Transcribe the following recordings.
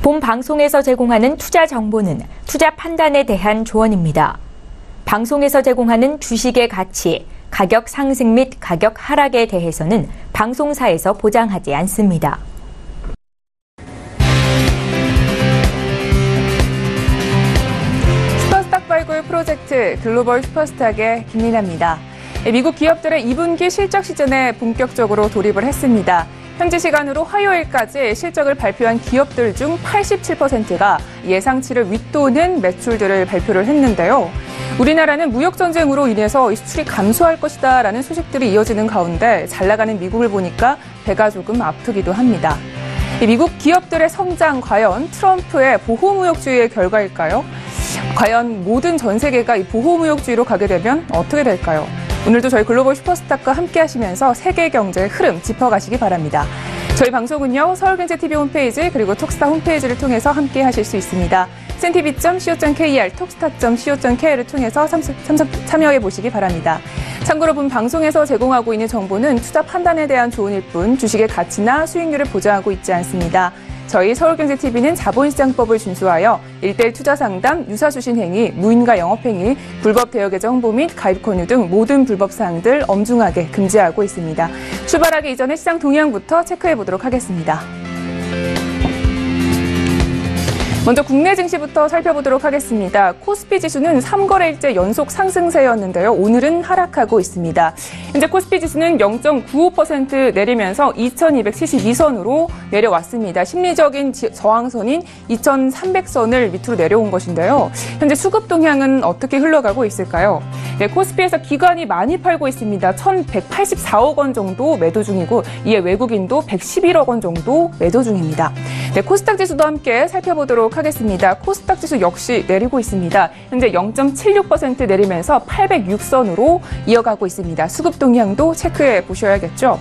본 방송에서 제공하는 투자 정보는 투자 판단에 대한 조언입니다. 방송에서 제공하는 주식의 가치, 가격 상승 및 가격 하락에 대해서는 방송사에서 보장하지 않습니다. 슈퍼스탁 발굴 프로젝트 글로벌 슈퍼스탁의 김민아입니다. 미국 기업들의 2분기 실적 시즌에 본격적으로 돌입을 했습니다. 현지 시간으로 화요일까지 실적을 발표한 기업들 중 87%가 예상치를 윗도는 매출들을 발표를 했는데요. 우리나라는 무역 전쟁으로 인해서 이 수출이 감소할 것이다라는 소식들이 이어지는 가운데 잘 나가는 미국을 보니까 배가 조금 아프기도 합니다. 미국 기업들의 성장 과연 트럼프의 보호무역주의의 결과일까요? 과연 모든 전 세계가 이 보호무역주의로 가게 되면 어떻게 될까요? 오늘도 저희 글로벌 슈퍼스탁과 함께 하시면서 세계 경제의 흐름 짚어가시기 바랍니다. 저희 방송은요, 서울경제TV 홈페이지 그리고 톡스타 홈페이지를 통해서 함께 하실 수 있습니다. cntv.co.kr, 톡스타.co.kr을 통해서 참여해 보시기 바랍니다. 참고로 본 방송에서 제공하고 있는 정보는 투자 판단에 대한 조언일 뿐 주식의 가치나 수익률을 보장하고 있지 않습니다. 저희 서울경제TV는 자본시장법을 준수하여 1:1 투자상담, 유사주신 행위, 무인가 영업행위, 불법 대여계좌 홍보 및 가입 권유 등 모든 불법 사항들 엄중하게 금지하고 있습니다. 출발하기 이전에 시장 동향부터 체크해 보도록 하겠습니다. 먼저 국내 증시부터 살펴보도록 하겠습니다. 코스피 지수는 3거래일째 연속 상승세였는데요. 오늘은 하락하고 있습니다. 현재 코스피 지수는 0.95% 내리면서 2272선으로 내려왔습니다. 심리적인 저항선인 2300선을 밑으로 내려온 것인데요. 현재 수급 동향은 어떻게 흘러가고 있을까요? 네, 코스피에서 기관이 많이 팔고 있습니다. 1184억 원 정도 매도 중이고 이에 외국인도 111억 원 정도 매도 중입니다. 네, 코스닥 지수도 함께 살펴보도록 하겠습니다. 코스닥 지수 역시 내리고 있습니다. 현재 0.76% 내리면서 806선으로 이어가고 있습니다. 수급 동향도 체크해 보셔야겠죠.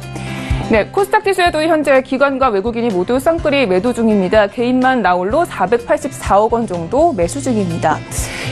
네, 코스닥 지수에도 현재 기관과 외국인이 모두 쌍끌이 매도 중입니다. 개인만 나홀로 484억 원 정도 매수 중입니다.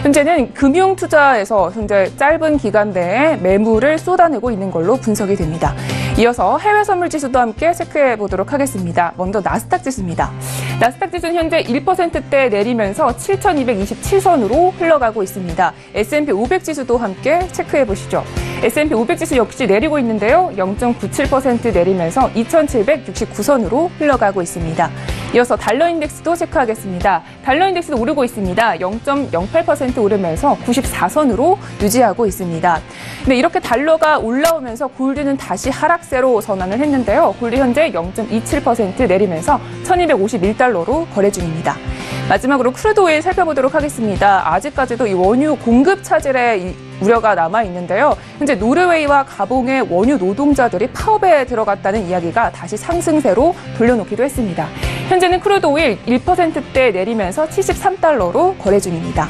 현재는 금융투자에서 현재 짧은 기간 내에 매물을 쏟아내고 있는 걸로 분석이 됩니다. 이어서 해외 선물 지수도 함께 체크해 보도록 하겠습니다. 먼저 나스닥 지수입니다. 나스닥 지수는 현재 1%대 내리면서 7,227선으로 흘러가고 있습니다. S&P 500 지수도 함께 체크해 보시죠. S&P 500 지수 역시 내리고 있는데요. 0.97% 내리면서 2,769선으로 흘러가고 있습니다. 이어서 달러 인덱스도 체크하겠습니다. 달러 인덱스도 오르고 있습니다. 0.08% 오르면서 94선으로 유지하고 있습니다. 네, 이렇게 달러가 올라오면서 골드는 다시 하락세로 전환을 했는데요. 골드 현재 0.27% 내리면서 1,251달러로 거래 중입니다. 마지막으로 크루드 오일 살펴보도록 하겠습니다. 아직까지도 이 원유 공급 차질에 우려가 남아 있는데요. 현재 노르웨이와 가봉의 원유 노동자들이 파업에 들어갔다는 이야기가 다시 상승세로 돌려놓기도 했습니다. 현재는 크루드 오일 1%대 내리면서 73달러로 거래 중입니다.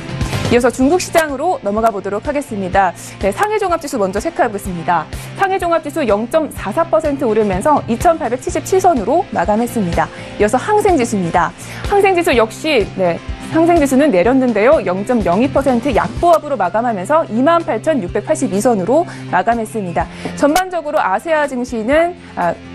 이어서 중국 시장으로 넘어가 보도록 하겠습니다. 네, 상해 종합지수 먼저 체크해보겠습니다. 상해 종합지수 0.44% 오르면서 2,877선으로 마감했습니다. 이어서 항생지수입니다. 항생지수 역시 상생지수는 내렸는데요. 0.02% 약보합으로 마감하면서 28,682선으로 마감했습니다. 전반적으로 아세아 증시는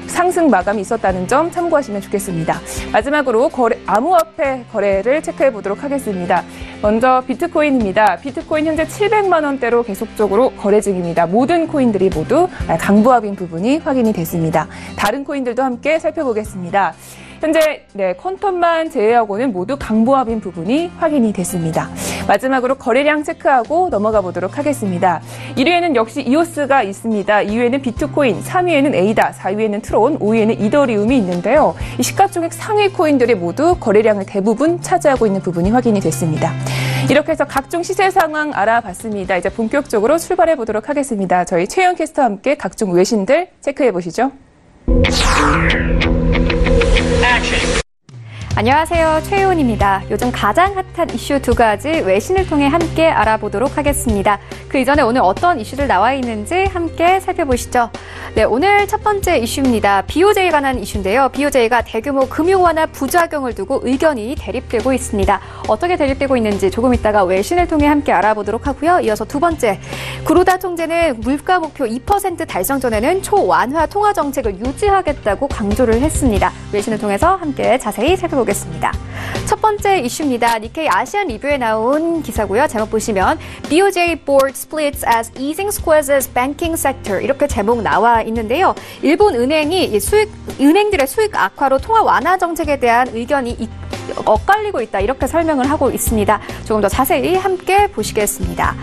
상승 마감이 있었다는 점 참고하시면 좋겠습니다. 마지막으로 암호화폐 거래를 체크해 보도록 하겠습니다. 먼저 비트코인입니다. 비트코인 현재 700만 원대로 계속적으로 거래 중입니다. 모든 코인들이 모두 강보합인 부분이 확인이 됐습니다. 다른 코인들도 함께 살펴보겠습니다. 현재 퀀텀만 제외하고는 모두 강보합인 부분이 확인이 됐습니다. 마지막으로 거래량 체크하고 넘어가 보도록 하겠습니다. 1위에는 역시 이오스가 있습니다. 2위에는 비트코인, 3위에는 에이다, 4위에는 트론, 5위에는 이더리움이 있는데요. 이 시가총액 상위 코인들이 모두 거래량을 대부분 차지하고 있는 부분이 확인이 됐습니다. 이렇게 해서 각종 시세 상황 알아봤습니다. 이제 본격적으로 출발해 보도록 하겠습니다. 저희 최영 캐스터와 함께 각종 외신들 체크해 보시죠. 안녕하세요. 최혜원입니다. 요즘 가장 핫한 이슈 두 가지 외신을 통해 함께 알아보도록 하겠습니다. 그 이전에 오늘 어떤 이슈들 나와 있는지 함께 살펴보시죠. 네, 오늘 첫 번째 이슈입니다. BOJ에 관한 이슈인데요. BOJ가 대규모 금융 완화 부작용을 두고 의견이 대립되고 있습니다. 어떻게 대립되고 있는지 조금 이따가 외신을 통해 함께 알아보도록 하고요. 이어서 두 번째, 구로다 총재는 물가 목표 2% 달성 전에는 초완화 통화 정책을 유지하겠다고 강조를 했습니다. 외신을 통해서 함께 자세히 살펴보겠습니다. 첫 번째 이슈입니다. 니케이 아시안 리뷰에 나온 기사고요. 제목 보시면 BOJ board splits as easing squeezes banking sector 이렇게 제목 나와 있는데요. 일본 은행이 은행들의 수익 악화로 통화 완화 정책에 대한 의견이 엇갈리고 있다 이렇게 설명을 하고 있습니다. 조금 더 자세히 함께 보시겠습니다.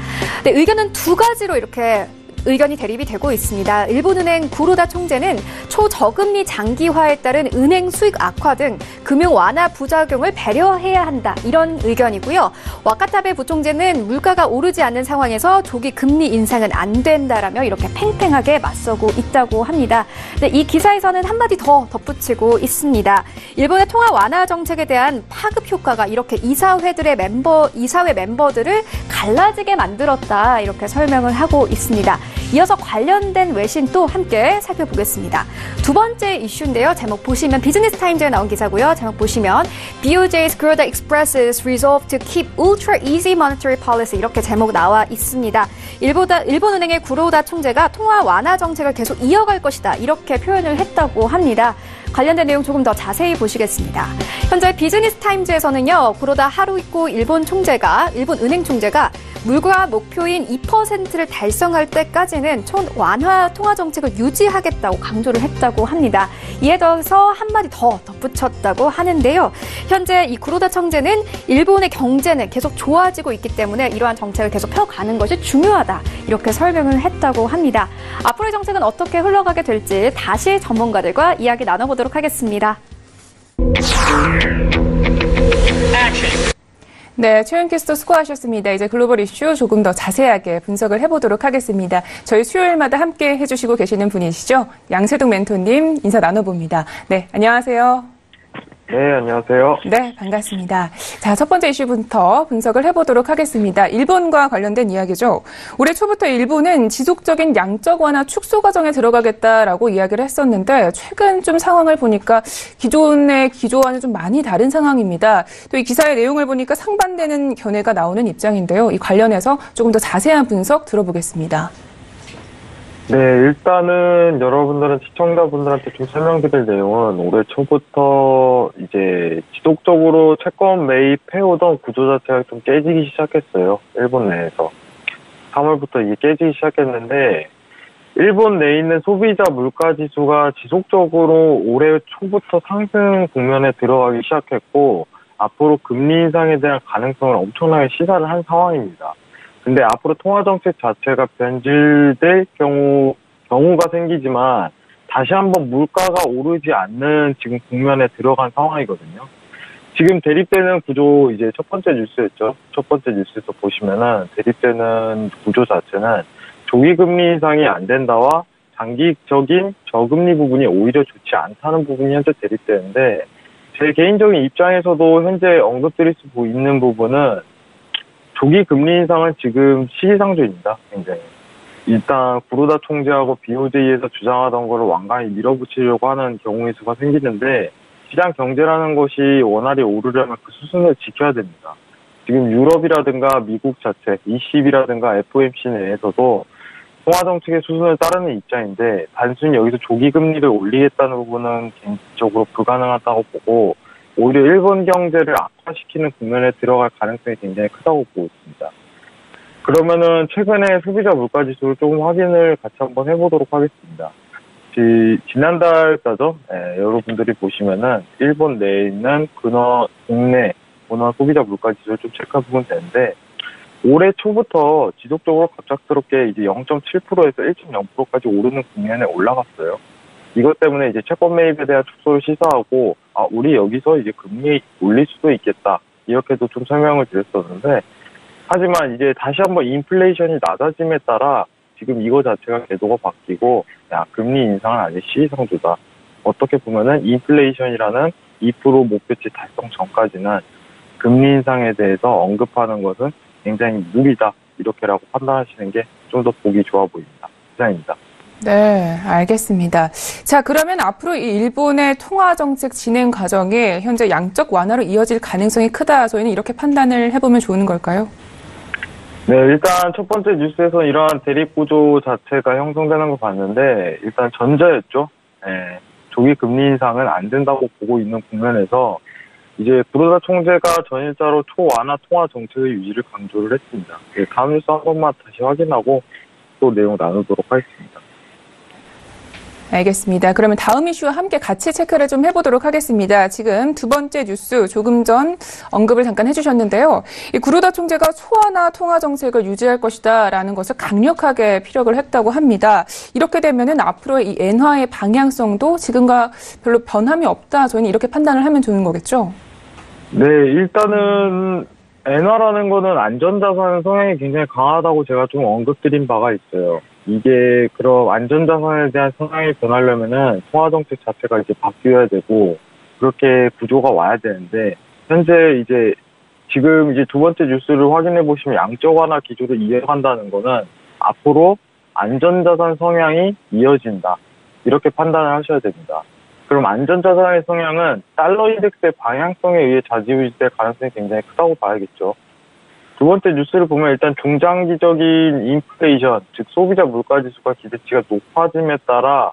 네, 의견은 두 가지로 이렇게 의견이 대립이 되고 있습니다. 일본은행 구로다 총재는 초저금리 장기화에 따른 은행 수익 악화 등 금융 완화 부작용을 배려해야 한다. 이런 의견이고요. 와카타베 부총재는 물가가 오르지 않는 상황에서 조기 금리 인상은 안 된다라며 이렇게 팽팽하게 맞서고 있다고 합니다. 네, 이 기사에서는 한마디 더 덧붙이고 있습니다. 일본의 통화 완화 정책에 대한 파급 효과가 이렇게 이사회 멤버들을 갈라지게 만들었다. 이렇게 설명을 하고 있습니다. 이어서 관련된 외신 또 함께 살펴보겠습니다. 두 번째 이슈인데요. 제목 보시면 비즈니스 타임즈에 나온 기사고요. 제목 보시면 BOJ's Kuroda expresses resolve to keep ultra easy monetary policy 이렇게 제목 나와 있습니다. 일본은행의 구로다 총재가 통화 완화 정책을 계속 이어갈 것이다. 이렇게 표현을 했다고 합니다. 관련된 내용 조금 더 자세히 보시겠습니다. 현재 비즈니스 타임즈에서는요. 구로다 하루이코 일본 은행 총재가 물가 목표인 2%를 달성할 때까지는 완화 통화 정책을 유지하겠다고 강조를 했다고 합니다. 이에 더해서 한마디 더 덧붙였다고 하는데요. 현재 이 구로다 총재는 일본의 경제는 계속 좋아지고 있기 때문에 이러한 정책을 계속 펴가는 것이 중요하다. 이렇게 설명을 했다고 합니다. 앞으로의 정책은 어떻게 흘러가게 될지 다시 전문가들과 이야기 나눠보도록 하겠습니다. 네, 최윤 캐스터 수고하셨습니다. 이제 글로벌 이슈 조금 더 자세하게 분석을 해보도록 하겠습니다. 저희 수요일마다 함께 해주시고 계시는 분이시죠? 양세동 멘토님 인사 나눠봅니다. 네, 안녕하세요. 네, 안녕하세요. 네, 반갑습니다. 자, 첫 번째 이슈부터 분석을 해보도록 하겠습니다. 일본과 관련된 이야기죠. 올해 초부터 일본은 지속적인 양적 완화 축소 과정에 들어가겠다라고 이야기를 했었는데 최근 좀 상황을 보니까 기존의 기조와는 좀 많이 다른 상황입니다. 또 이 기사의 내용을 보니까 상반되는 견해가 나오는 입장인데요. 이 관련해서 조금 더 자세한 분석 들어보겠습니다. 네, 일단은 여러분들은 시청자분들한테 좀 설명드릴 내용은 올해 초부터 이제 지속적으로 채권 매입해오던 구조 자체가 좀 깨지기 시작했어요. 일본 내에서. 3월부터 이게 깨지기 시작했는데 일본 내에 있는 소비자 물가 지수가 지속적으로 올해 초부터 상승 국면에 들어가기 시작했고 앞으로 금리 인상에 대한 가능성을 엄청나게 시사를 한 상황입니다. 근데 앞으로 통화정책 자체가 변질될 경우가 생기지만 다시 한번 물가가 오르지 않는 지금 국면에 들어간 상황이거든요. 지금 대립되는 구조 이제 첫 번째 뉴스였죠. 첫 번째 뉴스에서 보시면은 대립되는 구조 자체는 조기 금리 인상이 안 된다와 장기적인 저금리 부분이 오히려 좋지 않다는 부분이 현재 대립되는데 제 개인적인 입장에서도 현재 언급드릴 수 있는 부분은 조기 금리 인상은 지금 시기상조입니다. 굉장히. 일단 구로다 총재하고 BOJ에서 주장하던 거를 완강히 밀어붙이려고 하는 경우의 수가 생기는데 시장 경제라는 것이 원활히 오르려면 그 수순을 지켜야 됩니다. 지금 유럽이라든가 미국 자체, ECB라든가 FOMC 내에서도 통화정책의 수순을 따르는 입장인데 단순히 여기서 조기 금리를 올리겠다는 부분은 개인적으로 불가능하다고 보고 오히려 일본 경제를 악화시키는 국면에 들어갈 가능성이 굉장히 크다고 보고 있습니다. 그러면은 최근에 소비자 물가 지수를 조금 확인을 같이 한번 해보도록 하겠습니다. 지난달까죠? 여러분들이 보시면은 일본 내에 있는 국내 소비자 물가 지수를 좀 체크해보면 되는데 올해 초부터 지속적으로 갑작스럽게 이제 0.7%에서 1.0%까지 오르는 국면에 올라갔어요. 이것 때문에 이제 채권 매입에 대한 축소를 시사하고, 우리 여기서 이제 금리 올릴 수도 있겠다. 이렇게도 좀 설명을 드렸었는데, 하지만 이제 다시 한번 인플레이션이 낮아짐에 따라 지금 이거 자체가 궤도가 바뀌고, 금리 인상은 아직 시기상조다. 어떻게 보면은 인플레이션이라는 2% 목표치 달성 전까지는 금리 인상에 대해서 언급하는 것은 굉장히 무리다. 이렇게라고 판단하시는 게 좀 더 보기 좋아 보입니다. 이상입니다. 네, 알겠습니다. 자, 그러면 앞으로 이 일본의 통화정책 진행 과정이 현재 양적 완화로 이어질 가능성이 크다. 저희는 이렇게 판단을 해보면 좋은 걸까요? 네, 일단 첫 번째 뉴스에서 이러한 대립구조 자체가 형성되는 거 봤는데 일단 전자였죠. 조기 금리 인상은 안 된다고 보고 있는 국면에서 이제 구로다 총재가 전일자로 초완화 통화 정책의 유지를 강조를 했습니다. 다음 뉴스 한 번만 다시 확인하고 또 내용 나누도록 하겠습니다. 알겠습니다. 그러면 다음 이슈와 함께 같이 체크를 좀 해보도록 하겠습니다. 지금 두 번째 뉴스 조금 전 언급을 잠깐 해주셨는데요. 이 구로다 총재가 초완화 통화 정책을 유지할 것이다라는 것을 강력하게 피력을 했다고 합니다. 이렇게 되면은 앞으로의 이 엔화의 방향성도 지금과 별로 변함이 없다. 저희는 이렇게 판단을 하면 좋은 거겠죠? 네, 일단은 엔화라는 거는 안전자산 성향이 굉장히 강하다고 제가 좀 언급드린 바가 있어요. 이게 그럼 안전자산에 대한 성향이 변하려면은 통화정책 자체가 이제 바뀌어야 되고 그렇게 구조가 와야 되는데 현재 이제 지금 이제 두 번째 뉴스를 확인해 보시면 양적 완화 기조를 이어간다는 거는 앞으로 안전자산 성향이 이어진다 이렇게 판단을 하셔야 됩니다. 그럼 안전자산의 성향은 달러 인덱스의 방향성에 의해 좌지우지될 가능성이 굉장히 크다고 봐야겠죠. 두 번째 뉴스를 보면 일단 중장기적인 인플레이션, 즉 소비자 물가지수가 기대치가 높아짐에 따라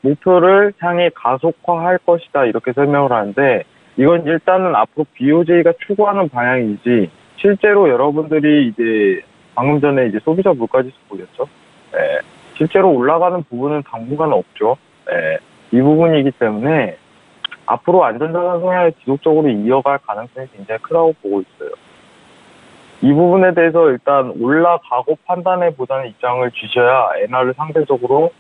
목표를 향해 가속화할 것이다 이렇게 설명을 하는데 이건 일단은 앞으로 BOJ가 추구하는 방향이지 실제로 여러분들이 이제 방금 전에 이제 소비자 물가지수 보셨죠? 네. 실제로 올라가는 부분은 당분간 없죠. 네. 이 부분이기 때문에 앞으로 안전자산 성향을 지속적으로 이어갈 가능성이 굉장히 크다고 보고 있어요. 이 부분에 대해서 일단 올라가고 판단해보자는 입장을 주셔야 엔화를 상대적으로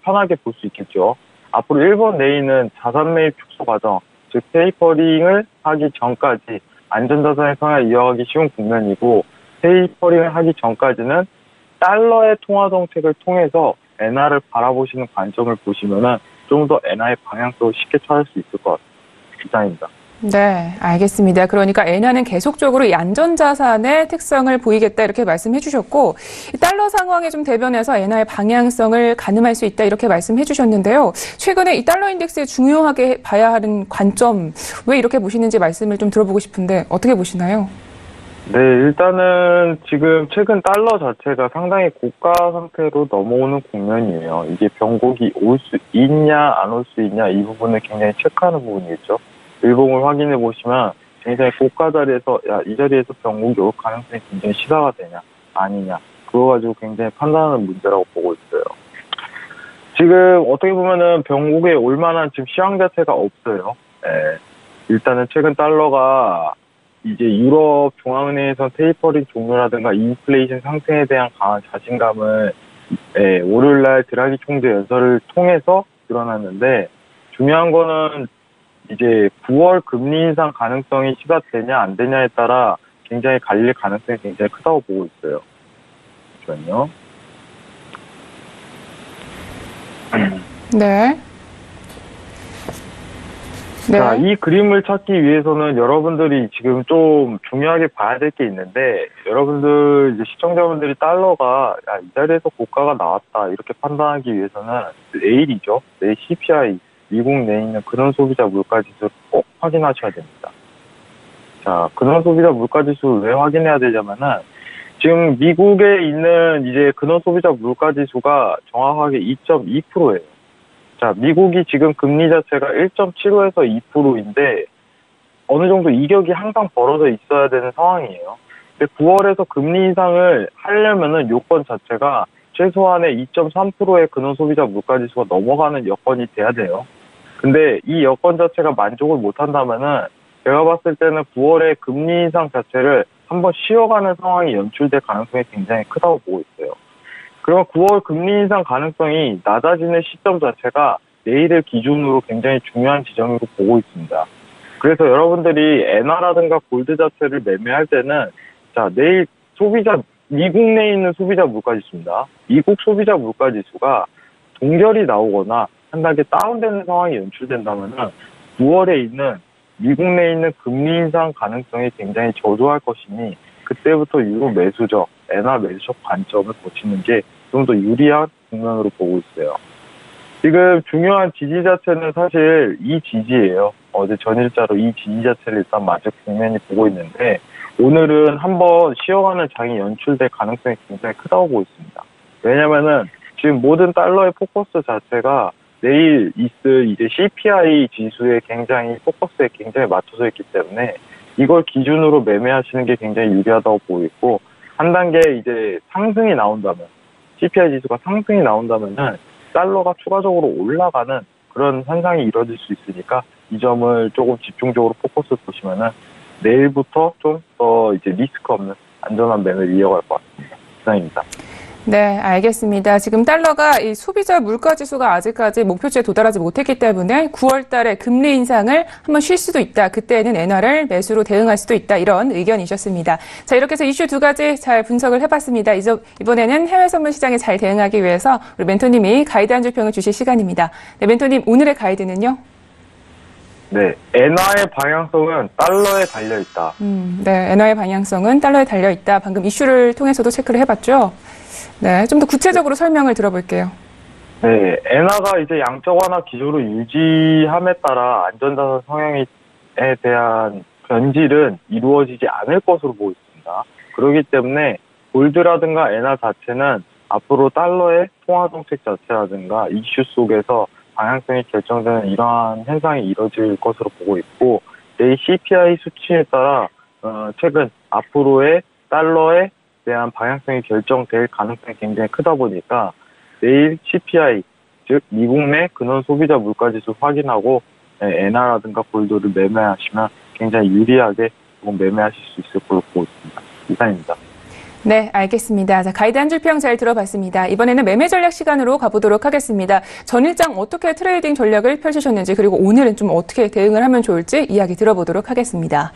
편하게 볼 수 있겠죠. 앞으로 일본 내에는 자산 매입 축소 과정, 즉 테이퍼링을 하기 전까지 안전자산의 성향을 이어가기 쉬운 국면이고 테이퍼링을 하기 전까지는 달러의 통화 정책을 통해서 엔화를 바라보시는 관점을 보시면은 좀 더 엔화의 방향성을 쉽게 찾을 수 있을 것 같습니다. 이상입니다. 네, 알겠습니다. 그러니까 엔화는 계속적으로 이 안전자산의 특성을 보이겠다 이렇게 말씀해 주셨고 달러 상황에 좀 대변해서 엔화의 방향성을 가늠할 수 있다 이렇게 말씀해 주셨는데요. 최근에 이 달러 인덱스에 중요하게 봐야 하는 관점 왜 이렇게 보시는지 말씀을 좀 들어보고 싶은데 어떻게 보시나요? 네, 일단은 지금 최근 달러 자체가 상당히 고가 상태로 넘어오는 국면이에요. 이게 변곡이 올 수 있냐 안 올 수 있냐 이 부분을 굉장히 체크하는 부분이겠죠. 일봉을 확인해 보시면 굉장히 고가 자리에서 이 자리에서 변곡이 올 가능성이 굉장히 시사가 되냐 아니냐 그거 가지고 굉장히 판단하는 문제라고 보고 있어요. 지금 어떻게 보면은 변곡에 올 만한 지금 시황 자체가 없어요. 네. 일단은 최근 달러가 이제 유럽 중앙은행에서 테이퍼링 종료라든가 인플레이션 상승에 대한 강한 자신감을 월요일날 드라기 총재 연설을 통해서 드러났는데 중요한 거는 이제 9월 금리 인상 가능성이 시사되냐 안 되냐에 따라 굉장히 갈릴 가능성이 굉장히 크다고 보고 있어요. 잠시만요. 네. 네. 자, 이 그림을 찾기 위해서는 여러분들이 지금 좀 중요하게 봐야 될 게 있는데 여러분들 이제 시청자분들이 달러가 이 자리에서 고가가 나왔다 이렇게 판단하기 위해서는 내일이죠. 내일 CPI 미국 내에 있는 근원 소비자 물가지수를 꼭 확인하셔야 됩니다. 자, 근원 소비자 물가지수를 왜 확인해야 되냐면은 지금 미국에 있는 이제 근원 소비자 물가지수가 정확하게 2.2%예요. 자, 미국이 지금 금리 자체가 1.75에서 2%인데 어느 정도 이격이 항상 벌어져 있어야 되는 상황이에요. 근데 9월에서 금리 인상을 하려면은 요건 자체가 최소한의 2.3%의 근원 소비자 물가지수가 넘어가는 여건이 돼야 돼요. 근데 이 여건 자체가 만족을 못한다면은 제가 봤을 때는 9월에 금리 인상 자체를 한번 쉬어가는 상황이 연출될 가능성이 굉장히 크다고 보고 있어요. 그러면 9월 금리 인상 가능성이 낮아지는 시점 자체가 내일을 기준으로 굉장히 중요한 지점으로 보고 있습니다. 그래서 여러분들이 엔화라든가 골드 자체를 매매할 때는 자, 내일 미국 내에 있는 소비자 물가지수입니다. 미국 소비자 물가지수가 동결이 나오거나 한 단계 다운되는 상황이 연출된다면은 9월에 있는 미국 내에 있는 금리 인상 가능성이 굉장히 저조할 것이니 그때부터 유로 매수적, 엔화 매수적 관점을 보시는 게 좀 더 유리한 국면으로 보고 있어요. 지금 중요한 지지 자체는 사실 이 지지예요. 어제 전일자로 이 지지 자체를 일단 마저 국면이 보고 있는데 오늘은 한번 쉬어가는 장이 연출될 가능성이 굉장히 크다고 보고 있습니다. 왜냐면은 지금 모든 달러의 포커스 자체가 내일 있을 이제 CPI 지수에 굉장히 포커스에 굉장히 맞춰져 있기 때문에 이걸 기준으로 매매하시는 게 굉장히 유리하다고 보고 있고, 한 단계 이제 상승이 나온다면, CPI 지수가 상승이 나온다면은 달러가 추가적으로 올라가는 그런 현상이 이뤄질 수 있으니까 이 점을 조금 집중적으로 포커스 보시면은 내일부터 좀 더 이제 리스크 없는 안전한 매매를 이어갈 것 같습니다. 이상입니다. 네, 알겠습니다. 지금 달러가 이 소비자 물가 지수가 아직까지 목표치에 도달하지 못했기 때문에 9월 달에 금리 인상을 한번 쉴 수도 있다. 그때는 엔화를 매수로 대응할 수도 있다. 이런 의견이셨습니다. 자, 이렇게 해서 이슈 두 가지 잘 분석을 해봤습니다. 이번에는 해외 선물 시장에 잘 대응하기 위해서 우리 멘토님이 가이드 한 줄 평을 주실 시간입니다. 네, 멘토님, 오늘의 가이드는요? 네, 엔화의 방향성은 달러에 달려있다. 네, 엔화의 방향성은 달러에 달려있다. 방금 이슈를 통해서도 체크를 해봤죠? 네, 좀 더 구체적으로 설명을 들어볼게요. 네, 엔화가 이제 양적 완화 기조를 유지함에 따라 안전자산 성향에 대한 변질은 이루어지지 않을 것으로 보고 있습니다. 그렇기 때문에 골드라든가 엔화 자체는 앞으로 달러의 통화 정책 자체라든가 이슈 속에서 방향성이 결정되는 이러한 현상이 이뤄질 것으로 보고 있고, 내일 CPI 수치에 따라 최근 앞으로의 달러에 대한 방향성이 결정될 가능성이 굉장히 크다 보니까 내일 CPI, 즉 미국 내 근원 소비자 물가지수 확인하고 엔화라든가 골드를 매매하시면 굉장히 유리하게 매매하실 수 있을 걸로 보고 있습니다. 이상입니다. 네, 알겠습니다. 자, 가이드 한 줄 평 잘 들어봤습니다. 이번에는 매매 전략 시간으로 가보도록 하겠습니다. 전일장 어떻게 트레이딩 전략을 펼치셨는지, 그리고 오늘은 좀 어떻게 대응을 하면 좋을지 이야기 들어보도록 하겠습니다.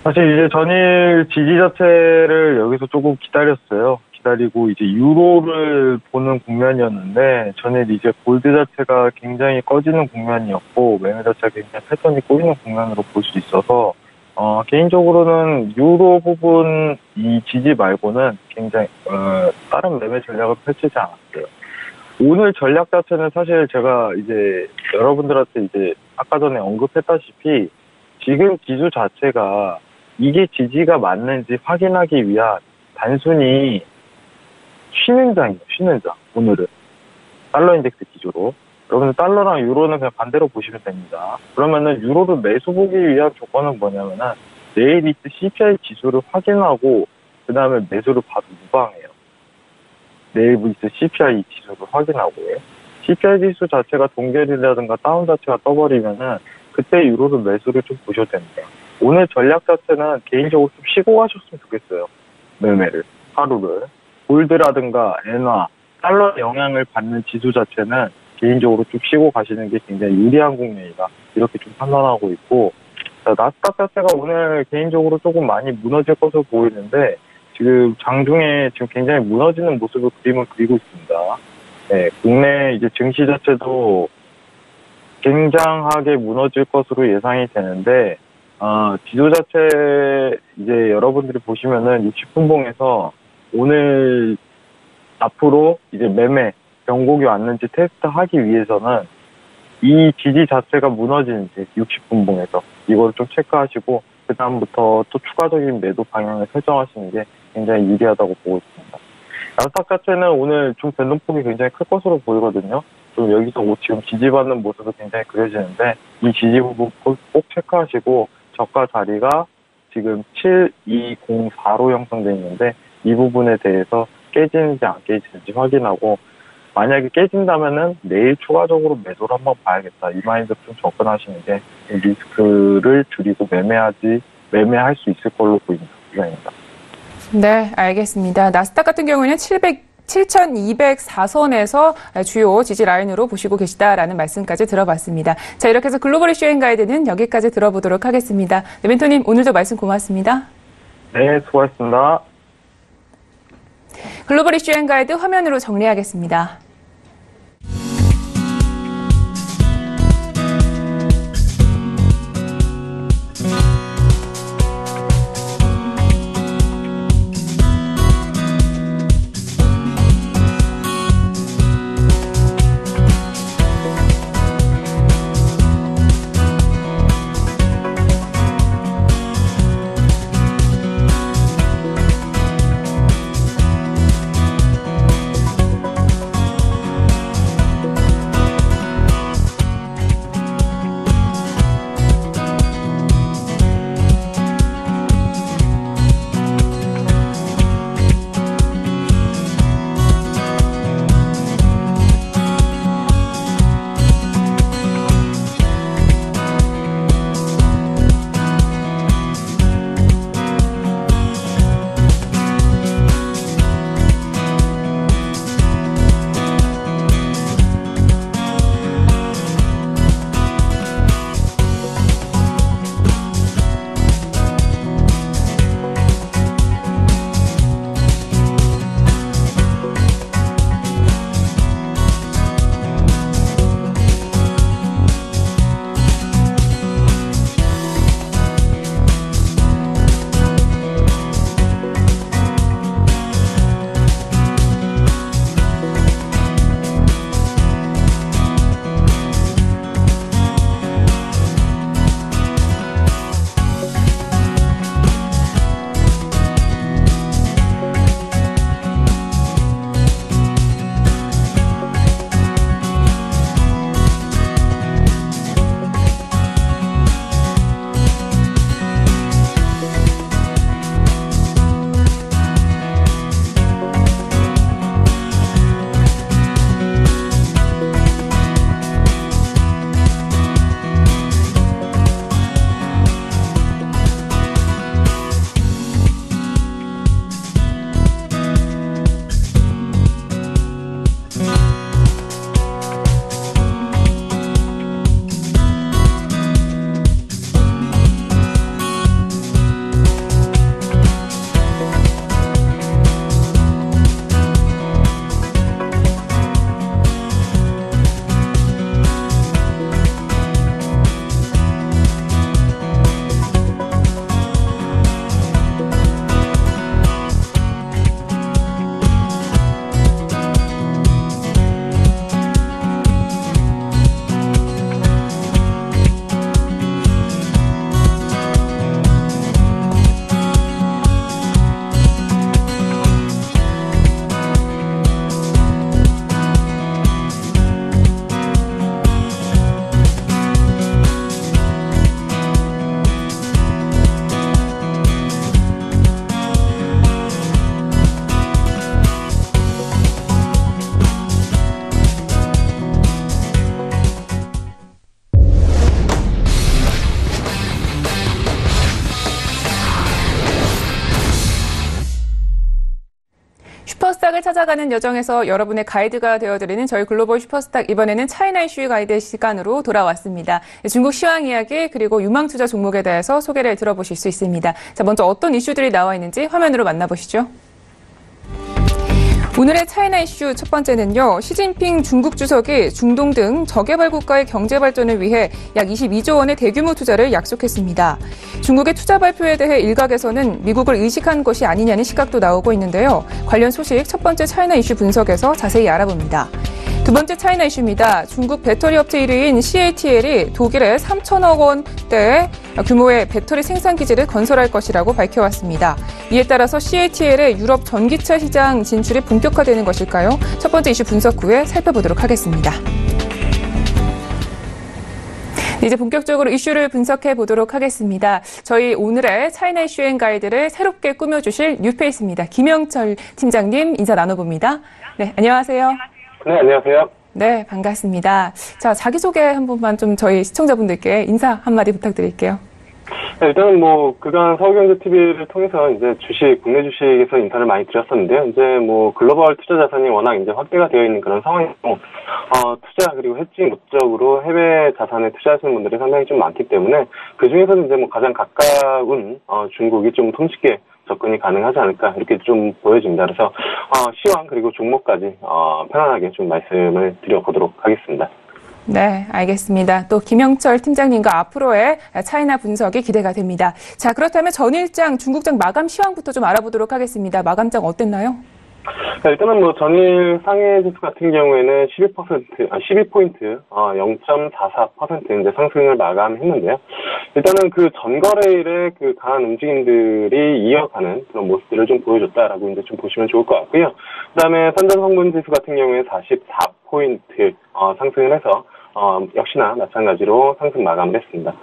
사실 이제 전일 지지 자체를 여기서 조금 기다렸어요. 기다리고 이제 유로를 보는 국면이었는데, 전일 이제 골드 자체가 굉장히 꺼지는 국면이었고 매매 자체가 굉장히 패턴이 꼬이는 국면으로 볼 수 있어서 개인적으로는 유로 부분 이 지지 말고는 굉장히 다른 매매 전략을 펼치지 않았어요. 오늘 전략 자체는 사실 제가 이제 여러분들한테 이제 아까 전에 언급했다시피 지금 기조 자체가 이게 지지가 맞는지 확인하기 위한 단순히 쉬는 장이에요. 쉬는 장. 오늘은 달러 인덱스 기조로. 여러분들 달러랑 유로는 그냥 반대로 보시면 됩니다. 그러면은 유로를 매수 보기 위한 조건은 뭐냐면은 내일 있을 CPI 지수를 확인하고 그 다음에 매수를 봐도 무방해요. 내일 있을 CPI 지수를 확인하고요. CPI 지수 자체가 동결이라든가 다운 자체가 떠버리면은 그때 유로를 매수를 좀 보셔도 됩니다. 오늘 전략 자체는 개인적으로 좀 쉬고 가셨으면 좋겠어요. 매매를. 하루를. 골드라든가 엔화, 달러 영향을 받는 지수 자체는 개인적으로 좀 쉬고 가시는 게 굉장히 유리한 국면이다. 이렇게 좀 판단하고 있고, 나스닥 자체가 오늘 개인적으로 조금 많이 무너질 것으로 보이는데, 지금 장중에 지금 굉장히 무너지는 모습을 그림을 그리고 있습니다. 네, 국내 이제 증시 자체도 굉장하게 무너질 것으로 예상이 되는데, 지도 자체 이제 여러분들이 보시면은 60분봉에서 오늘 앞으로 이제 매매 변곡이 왔는지 테스트하기 위해서는 이 지지 자체가 무너지는지 60분봉에서 이걸 좀 체크하시고 그 다음부터 또 추가적인 매도 방향을 설정하시는 게 굉장히 유리하다고 보고 있습니다. 나스닥 자체는 오늘 좀 변동폭이 굉장히 클 것으로 보이거든요. 좀 여기서 지금 지지받는 모습도 굉장히 그려지는데 이 지지 부분 꼭 체크하시고 저가 자리가 지금 7204로 형성되어 있는데 이 부분에 대해서 깨지는지 안 깨지는지 확인하고 만약에 깨진다면은 내일 추가적으로 매도를 한번 봐야겠다. 이 마인드로 좀 접근하시는 게 리스크를 줄이고 매매할 수 있을 걸로 보입니다. 이상입니다. 네, 알겠습니다. 나스닥 같은 경우에는 7,204선에서 주요 지지 라인으로 보시고 계시다라는 말씀까지 들어봤습니다. 자, 이렇게 해서 글로벌 이슈 여행 가이드는 여기까지 들어보도록 하겠습니다. 네, 멘토님 오늘도 말씀 고맙습니다. 네, 수고하셨습니다. 글로벌 이슈 여행 가이드 화면으로 정리하겠습니다. 세상을 찾아가는 여정에서 여러분의 가이드가 되어드리는 저희 글로벌 슈퍼스탁, 이번에는 차이나 이슈 가이드 시간으로 돌아왔습니다. 중국 시황 이야기 그리고 유망투자 종목에 대해서 소개를 들어보실 수 있습니다. 자, 먼저 어떤 이슈들이 나와 있는지 화면으로 만나보시죠. 오늘의 차이나 이슈 첫 번째는요. 시진핑 중국 주석이 중동 등 저개발 국가의 경제 발전을 위해 약 22조 원의 대규모 투자를 약속했습니다. 중국의 투자 발표에 대해 일각에서는 미국을 의식한 것이 아니냐는 시각도 나오고 있는데요. 관련 소식 첫 번째 차이나 이슈 분석에서 자세히 알아봅니다. 두 번째 차이나 이슈입니다. 중국 배터리 업체 1위인 CATL이 독일에 3천억 원대의 규모의 배터리 생산 기지를 건설할 것이라고 밝혀왔습니다. 이에 따라서 CATL의 유럽 전기차 시장 진출이 본격화되는 것일까요? 첫 번째 이슈 분석 후에 살펴보도록 하겠습니다. 이제 본격적으로 이슈를 분석해 보도록 하겠습니다. 저희 오늘의 차이나 이슈 앤 가이드를 새롭게 꾸며주실 뉴페이스입니다. 김영철 팀장님 인사 나눠봅니다. 네, 안녕하세요. 네, 안녕하세요. 네, 반갑습니다. 자, 자기소개 한 번만 좀 저희 시청자분들께 인사 한마디 부탁드릴게요. 네, 일단은 그간 서울경제TV를 통해서 이제 국내 주식에서 인사를 많이 드렸었는데요. 이제 글로벌 투자 자산이 워낙 이제 확대가 되어 있는 그런 상황이고, 투자 그리고 해지 목적으로 해외 자산에 투자하시는 분들이 상당히 좀 많기 때문에, 그 중에서는 이제 가장 가까운, 중국이 좀 손쉽게 접근이 가능하지 않을까 이렇게 좀 보여집니다. 그래서 시황 그리고 종목까지 편안하게 좀 말씀을 드려보도록 하겠습니다. 네, 알겠습니다. 또 김영철 팀장님과 앞으로의 차이나 분석이 기대가 됩니다. 자, 그렇다면 전일장 중국장 마감 시황부터 좀 알아보도록 하겠습니다. 마감장 어땠나요? 일단은 전일 상해 지수 같은 경우에는 12포인트, 0.44% 이제 상승을 마감했는데요. 일단은 그 전거래일의 그 강한 움직임들이 이어가는 그런 모습들을 좀 보여줬다라고 이제 좀 보시면 좋을 것 같고요. 그 다음에 선전 성분 지수 같은 경우에 44포인트, 상승을 해서 역시나 마찬가지로 상승 마감을 했습니다.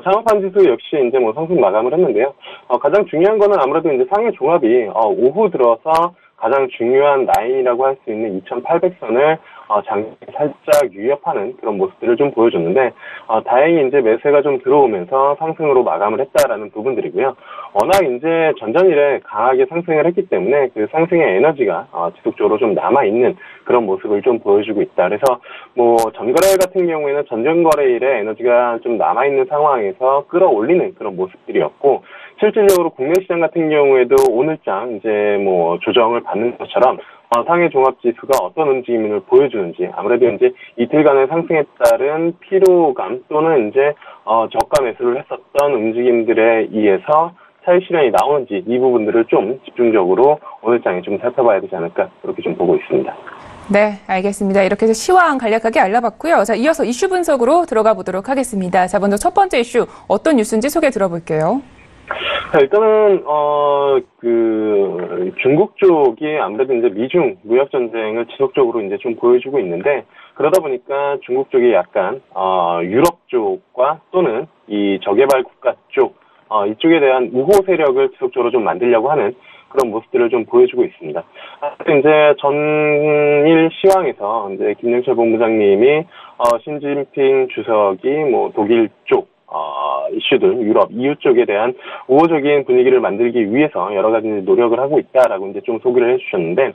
창업한 지수 역시 이제 상승 마감을 했는데요. 가장 중요한 거는 아무래도 이제 상해 종합이 오후 들어서 가장 중요한 라인이라고 할 수 있는 2,800선을 장중에 살짝 위협하는 그런 모습들을 좀 보여줬는데, 다행히 이제 매수가 좀 들어오면서 상승으로 마감을 했다라는 부분들이고요. 워낙 이제 전전일에 강하게 상승을 했기 때문에 그 상승의 에너지가 지속적으로 좀 남아있는 그런 모습을 좀 보여주고 있다. 그래서 전거래일 같은 경우에는 전전거래일에 에너지가 좀 남아있는 상황에서 끌어올리는 그런 모습들이었고, 실질적으로 국내 시장 같은 경우에도 오늘장 이제 조정을 받는 것처럼 상해 종합지수가 어떤 움직임을 보여주는지, 아무래도 이제 이틀간의 상승에 따른 피로감 또는 이제 저가 매수를 했었던 움직임들에 의해서 차익 실현이 나오는지 이 부분들을 좀 집중적으로 오늘장에 좀 살펴봐야 되지 않을까 그렇게 좀 보고 있습니다. 네, 알겠습니다. 이렇게 해서 시황 간략하게 알아봤고요. 자, 이어서 이슈 분석으로 들어가 보도록 하겠습니다. 자, 먼저 첫 번째 이슈 어떤 뉴스인지 소개 들어볼게요. 일단은 중국 쪽이 아무래도 이제 미중 무역 전쟁을 지속적으로 이제 좀 보여주고 있는데, 그러다 보니까 중국 쪽이 약간 유럽 쪽과 또는 이 저개발 국가 쪽 이쪽에 대한 우호 세력을 지속적으로 좀 만들려고 하는 그런 모습들을 좀 보여주고 있습니다. 이제 전일 시황에서 이제 김영철 본부장님이 시진핑 주석이 독일 쪽 이슈들, 유럽, EU 쪽에 대한 우호적인 분위기를 만들기 위해서 여러 가지 노력을 하고 있다라고 이제 좀 소개를 해주셨는데,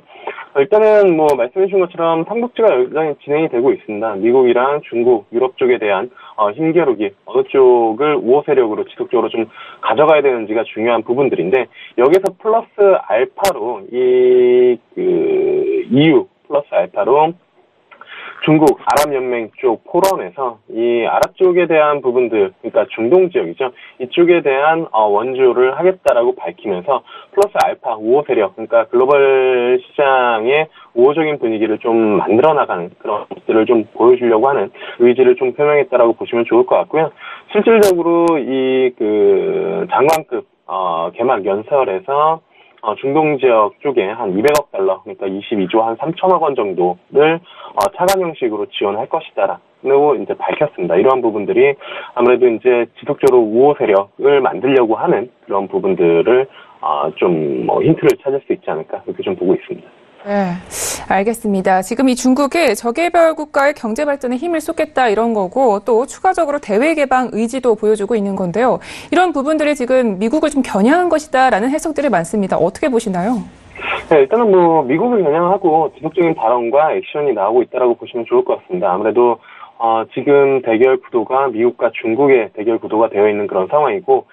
일단은 말씀해주신 것처럼 삼국지가 여전히 진행이 되고 있습니다. 미국이랑 중국, 유럽 쪽에 대한 힘겨루기, 어느 쪽을 우호 세력으로 지속적으로 좀 가져가야 되는지가 중요한 부분들인데, 여기서 플러스 알파로 EU 플러스 알파로 중국 아랍연맹 쪽 포럼에서 이 아랍 쪽에 대한 부분들, 그러니까 중동 지역이죠. 이쪽에 대한 원조를 하겠다라고 밝히면서 플러스 알파 우호 세력, 그러니까 글로벌 시장의 우호적인 분위기를 좀 만들어 나가는 그런 모습들을 좀 보여주려고 하는 의지를 좀 표명했다라고 보시면 좋을 것 같고요. 실질적으로 이 장관급 개막 연설에서 중동 지역 쪽에 한 200억 달러, 그러니까 22조 한 3천억 원 정도를 차관 형식으로 지원할 것이다라고 이제 밝혔습니다. 이러한 부분들이 아무래도 이제 지속적으로 우호 세력을 만들려고 하는 그런 부분들을 좀 힌트를 찾을 수 있지 않을까 그렇게 좀 보고 있습니다. 네, 알겠습니다. 지금 이 중국이 저개발 국가의 경제 발전에 힘을 쏟겠다 이런 거고, 또 추가적으로 대외 개방 의지도 보여주고 있는 건데요. 이런 부분들이 지금 미국을 좀 겨냥한 것이다라는 해석들이 많습니다. 어떻게 보시나요? 네, 일단은 뭐 미국을 겨냥하고 지속적인 발언과 액션이 나오고 있다라고 보시면 좋을 것 같습니다. 아무래도 지금 대결 구도가 미국과 중국의 대결 구도가 되어 있는 그런 상황이고,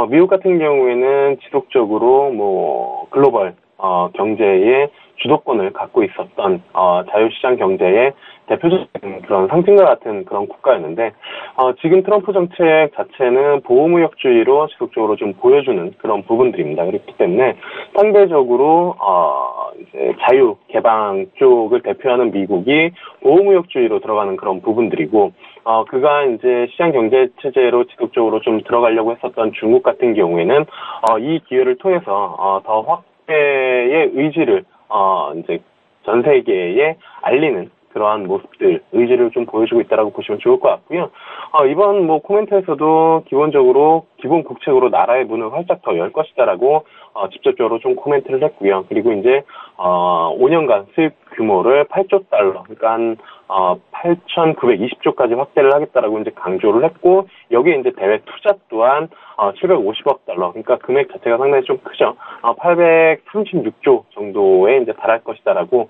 미국 같은 경우에는 지속적으로 뭐 글로벌 경제의 주도권을 갖고 있었던 자유시장 경제의 대표적인 그런 상징과 같은 그런 국가였는데, 지금 트럼프 정책 자체는 보호무역주의로 지속적으로 좀 보여주는 그런 부분들입니다. 그렇기 때문에 상대적으로 이제 자유 개방 쪽을 대표하는 미국이 보호무역주의로 들어가는 그런 부분들이고, 그가 이제 시장 경제 체제로 지속적으로 좀 들어가려고 했었던 중국 같은 경우에는 이 기회를 통해서 더 확대의 의지를 이제 전 세계에 알리는 그러한 모습들, 의지를 좀 보여주고 있다라고 보시면 좋을 것 같고요. 이번 뭐 코멘트에서도 기본적으로 기본 국책으로 나라의 문을 활짝 더 열 것이다라고 직접적으로 좀 코멘트를 했고요. 그리고 이제 5년간 수입 규모를 8조 달러, 그러니까 한 8,920조까지 확대를 하겠다라고 이제 강조를 했고, 여기에 이제 대외 투자 또한 750억 달러, 그러니까 금액 자체가 상당히 좀 크죠. 836조 정도에 이제 달할 것이다라고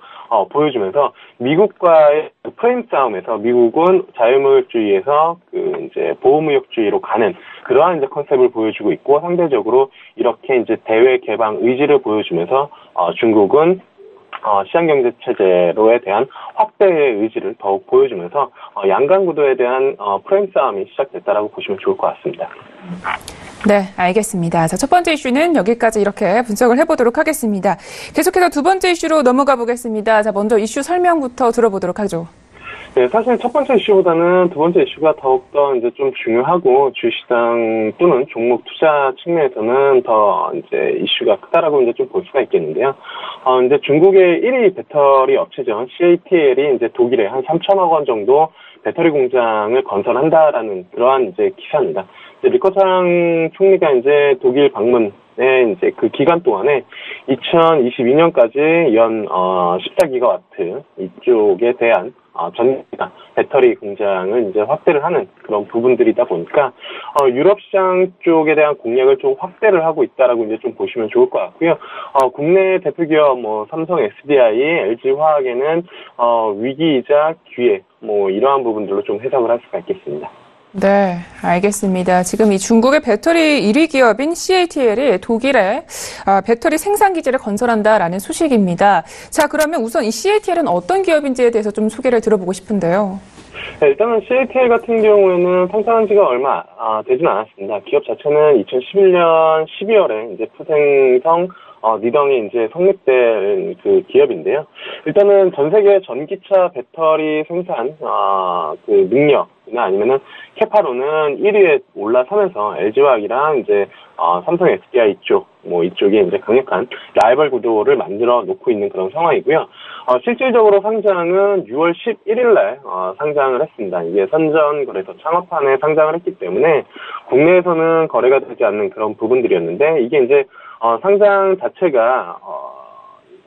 보여주면서 미국과의 프레임 싸움에서 미국은 자유무역주의에서 그 이제 보호무역주의로 가는 그러한 이제 컨셉을 보여주고 있고, 상대적으로 이렇게 이제 대외 개방 의지를 보여주면서 중국은 시장경제 체제로에 대한 확대의 의지를 더욱 보여주면서 양강 구도에 대한 프레임 싸움이 시작됐다라고 보시면 좋을 것 같습니다. 네, 알겠습니다. 자, 첫 번째 이슈는 여기까지 이렇게 분석을 해보도록 하겠습니다. 계속해서 두 번째 이슈로 넘어가 보겠습니다. 자, 먼저 이슈 설명부터 들어보도록 하죠. 네, 사실 첫 번째 이슈보다는 두 번째 이슈가 더욱더 이제 좀 중요하고 주시장 또는 종목 투자 측면에서는 더 이제 이슈가 크다라고 이제 좀 볼 수가 있겠는데요. 이제 중국의 1위 배터리 업체죠. CATL이 이제 독일에 한 3천억 원 정도 배터리 공장을 건설한다라는 그러한 이제 기사입니다. 이제 리커창 총리가 이제 독일 방문에 이제 그 기간 동안에 2022년까지 연 14기가와트 이쪽에 대한 전기가 배터리 공장을 이제 확대를 하는 그런 부분들이다 보니까 유럽 시장 쪽에 대한 공략을 좀 확대를 하고 있다라고 이제 좀 보시면 좋을 것 같고요. 국내 대표 기업 뭐 삼성, SDI, LG 화학에는 위기이자 기회 뭐 이러한 부분들로 좀 해석을 할 수가 있겠습니다. 네, 알겠습니다. 지금 이 중국의 배터리 1위 기업인 CATL이 독일에 배터리 생산 기지를 건설한다라는 소식입니다. 자, 그러면 우선 이 CATL은 어떤 기업인지에 대해서 좀 소개를 들어보고 싶은데요. 네, 일단은 CATL 같은 경우에는 상장한 지가 얼마 되지는 않았습니다. 기업 자체는 2011년 12월에 이제 푸생성 니덩이 이제 성립된 그 기업인데요. 일단은 전 세계 전기차 배터리 생산 그 능력이나 아니면은 캐파로는 1위에 올라서면서 LG화학이랑 이제 삼성 SDI 이쪽에 이제 강력한 라이벌 구도를 만들어 놓고 있는 그런 상황이고요. 실질적으로 상장은 6월 11일 날 상장을 했습니다. 이게 선전 거래소 창업판에 상장을 했기 때문에 국내에서는 거래가 되지 않는 그런 부분들이었는데, 이게 이제 상장 자체가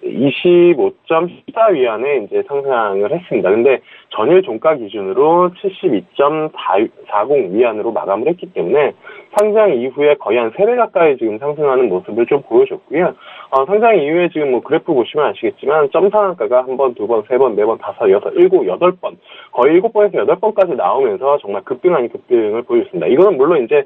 25.14위안에 이제 상장을 했습니다. 근데 전일 종가 기준으로 72.40위안으로 마감을 했기 때문에 상장 이후에 거의 한 3배 가까이 지금 상승하는 모습을 좀 보여줬고요. 상장 이후에 지금 뭐 그래프 보시면 아시겠지만 점 상한가가 한 번, 두 번, 세 번, 네 번, 다섯, 여섯, 일곱, 8번, 거의 7번에서 8번까지 나오면서 정말 급등 아닌 급등을 보여줬습니다. 이거는 물론 이제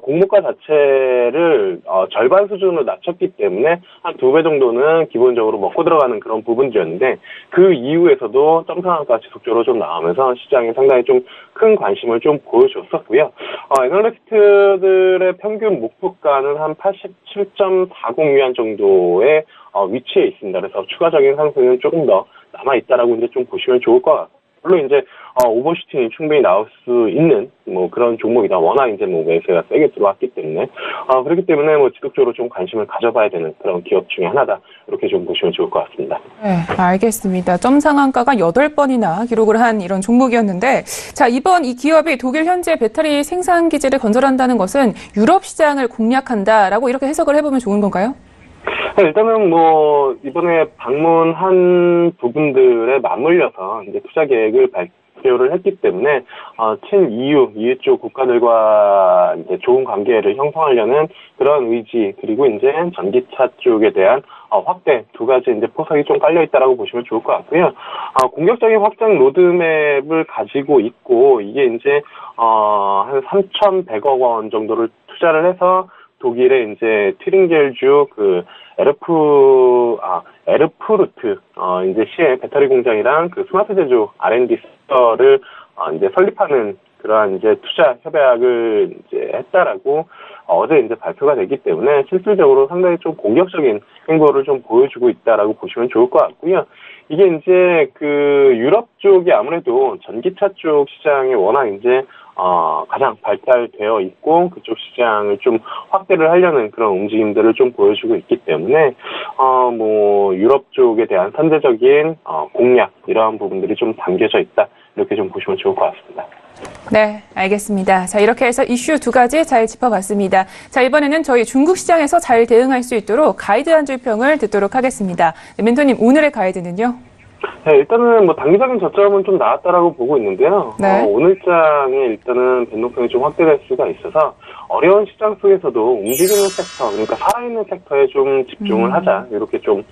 공모가 자체를 절반 수준으로 낮췄기 때문에 한 2배 정도는 기본적으로 먹고 들어가는 그런 부분들이었는데, 그 이후에서도 점 상한가 지속적으로 좀 나오면서 시장에 상당히 좀 큰 관심을 좀 보여줬었고요. 애널리스트들의 평균 목표가는 한 87.40위안 정도의 위치에 있습니다. 그래서 추가적인 상승은 조금 더 남아있다라고 이제 좀 보시면 좋을 것 같고, 물론 이제 오버슈팅이 충분히 나올 수 있는 뭐 그런 종목이다. 워낙 이제 뭐 매수가 세게 들어왔기 때문에 그렇기 때문에 뭐 지속적으로 좀 관심을 가져봐야 되는 그런 기업 중에 하나다. 이렇게 좀 보시면 좋을 것 같습니다. 네, 알겠습니다. 점 상한가가 8번이나 기록을 한 이런 종목이었는데, 자, 이번 이 기업이 독일 현재 배터리 생산 기지를 건설한다는 것은 유럽 시장을 공략한다라고 이렇게 해석을 해보면 좋은 건가요? 네, 일단은 뭐 이번에 방문한 부분들에 맞물려서 이제 투자 계획을 발표를 했기 때문에 친EU 쪽 국가들과 이제 좋은 관계를 형성하려는 그런 의지, 그리고 이제 전기차 쪽에 대한 확대 두 가지 이제 포석이 좀 깔려 있다라고 보시면 좋을 것 같고요. 공격적인 확장 로드맵을 가지고 있고, 이게 이제 한 3,100억 원 정도를 투자를 해서 독일의 이제 튜링겔주 그 에르푸르트 이제 시의 배터리 공장이랑 그 스마트 제조 R&D 센터를 이제 설립하는 그러한 이제 투자 협약을 이제 했다라고 어제 이제 발표가 됐기 때문에 실질적으로 상당히 좀 공격적인 행보를 좀 보여주고 있다라고 보시면 좋을 것 같고요. 이게 이제 그 유럽 쪽이 아무래도 전기차 쪽 시장이 워낙 이제 가장 발달되어 있고, 그쪽 시장을 좀 확대를 하려는 그런 움직임들을 좀 보여주고 있기 때문에, 유럽 쪽에 대한 선제적인, 공략, 이러한 부분들이 좀 담겨져 있다. 이렇게 좀 보시면 좋을 것 같습니다. 네, 알겠습니다. 자, 이렇게 해서 이슈 두 가지 잘 짚어봤습니다. 자, 이번에는 저희 중국 시장에서 잘 대응할 수 있도록 가이드 한 줄 평을 듣도록 하겠습니다. 네, 멘토님, 오늘의 가이드는요? 네, 일단은 단기적인 저점은 좀 나왔다라고 보고 있는데요. 네. 오늘장에 일단은 변동성이 좀 확대될 수가 있어서 어려운 시장 속에서도 움직이는 섹터, 그러니까 살아있는 섹터에 좀 집중을 하자, 이렇게 좀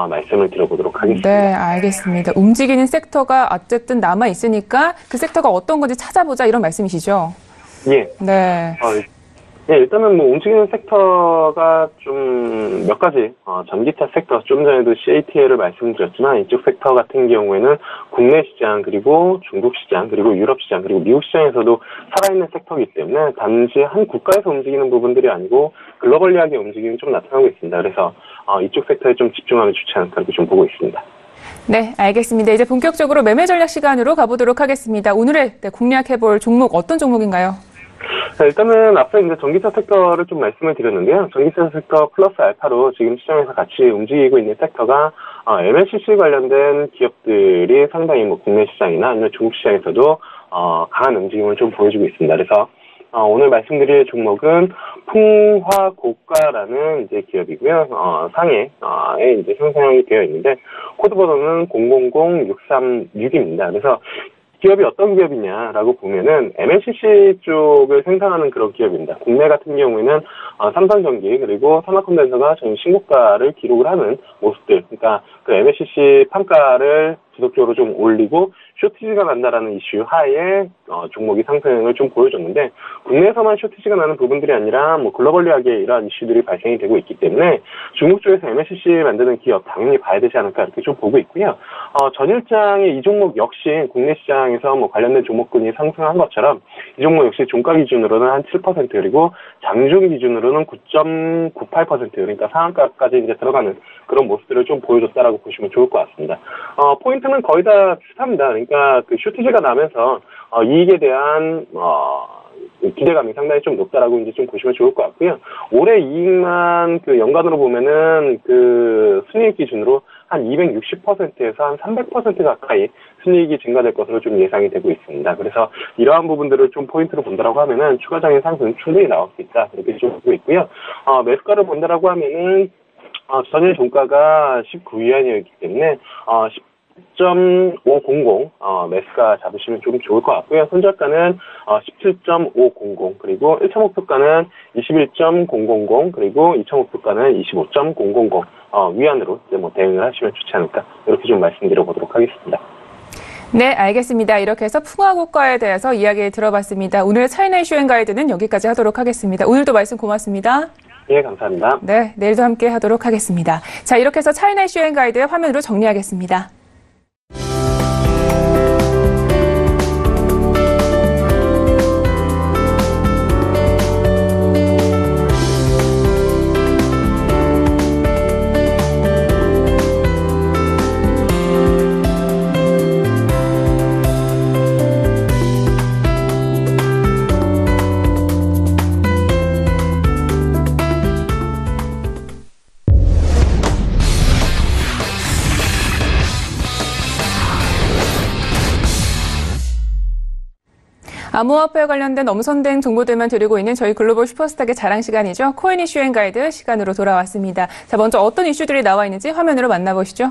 말씀을 드려보도록 하겠습니다. 네, 알겠습니다. 움직이는 섹터가 어쨌든 남아 있으니까 그 섹터가 어떤 건지 찾아보자, 이런 말씀이시죠? 예. 네. 네, 일단은 움직이는 섹터가 좀 몇 가지, 전기차 섹터, 좀 전에도 CATL을 말씀드렸지만, 이쪽 섹터 같은 경우에는 국내 시장, 그리고 중국 시장, 그리고 유럽 시장, 그리고 미국 시장에서도 살아있는 섹터이기 때문에 단지 한 국가에서 움직이는 부분들이 아니고 글로벌리하게 움직임이 좀 나타나고 있습니다. 그래서 이쪽 섹터에 좀 집중하면 좋지 않을까 이렇게 좀 보고 있습니다. 네, 알겠습니다. 이제 본격적으로 매매 전략 시간으로 가보도록 하겠습니다. 오늘의 공략해볼 종목 어떤 종목인가요? 자, 일단은 앞서 이제 전기차 섹터를 좀 말씀을 드렸는데요. 전기차 섹터 플러스 알파로 지금 시장에서 같이 움직이고 있는 섹터가 MLCC 관련된 기업들이 상당히 국내 시장이나 아니면 중국 시장에서도 강한 움직임을 좀 보여주고 있습니다. 그래서 오늘 말씀드릴 종목은 풍화고가라는 이제 기업이고요. 상해에 이제 형성이 되어 있는데 코드 번호는 000636입니다. 그래서 기업이 어떤 기업이냐라고 보면은 MLCC 쪽을 생산하는 그런 기업입니다. 국내 같은 경우에는 삼성전기 그리고 산화컨덴서가 전 신고가를 기록을 하는 모습들, 그러니까 그 MLCC 판가를 지속적으로 좀 올리고 쇼티지가 난다라는 이슈 하에 종목이 상승을 좀 보여줬는데, 국내에서만 쇼티지가 나는 부분들이 아니라 글로벌리하게 이러한 이슈들이 발생이 되고 있기 때문에 중국 쪽에서 MLCC 만드는 기업 당연히 봐야 되지 않을까 이렇게 좀 보고 있고요. 전일장에 이 종목 역시 국내 시장에서 관련된 종목군이 상승한 것처럼 이 종목 역시 종가 기준으로는 한 7% 그리고 장중 기준으로는 9.98% 그러니까 상한가까지 이제 들어가는 그런 모습들을 좀 보여줬다라고 보시면 좋을 것 같습니다. 포인트는 거의 다 비슷합니다. 그러니까 그 쇼티지가 나면서 이익에 대한 기대감이 상당히 좀 높다라고 이제 좀 보시면 좋을 것 같고요. 올해 이익만 그 연간으로 보면은 그 순이익 기준으로 한 260%에서 한 300% 가까이 순이익이 증가될 것으로 좀 예상이 되고 있습니다. 그래서 이러한 부분들을 좀 포인트로 본다라고 하면은 추가적인 상승 충분히 나올 수 있다 이렇게 좀 보고 있고요. 매수가를 본다라고 하면은 전일 종가가 19위안이었기 때문에 10.500 매수가 잡으시면 좀 좋을 것 같고요. 손절가는 17.500 그리고 1차 목표가는 21.000 그리고 2차 목표가는 25.000 위안으로 이제 대응을 하시면 좋지 않을까 이렇게 좀 말씀드려보도록 하겠습니다. 네, 알겠습니다. 이렇게 해서 풍화고가에 대해서 이야기 들어봤습니다. 오늘의 차이나 이슈 앤 가이드는 여기까지 하도록 하겠습니다. 오늘도 말씀 고맙습니다. 예, 감사합니다. 네, 내일도 함께 하도록 하겠습니다. 자, 이렇게 해서 차이나 이슈 앤 가이드의 화면으로 정리하겠습니다. 암호화폐에 관련된 엄선된 정보들만 드리고 있는 저희 글로벌 슈퍼스탁의 자랑 시간이죠. 코인 이슈 앤 가이드 시간으로 돌아왔습니다. 자, 먼저 어떤 이슈들이 나와 있는지 화면으로 만나보시죠.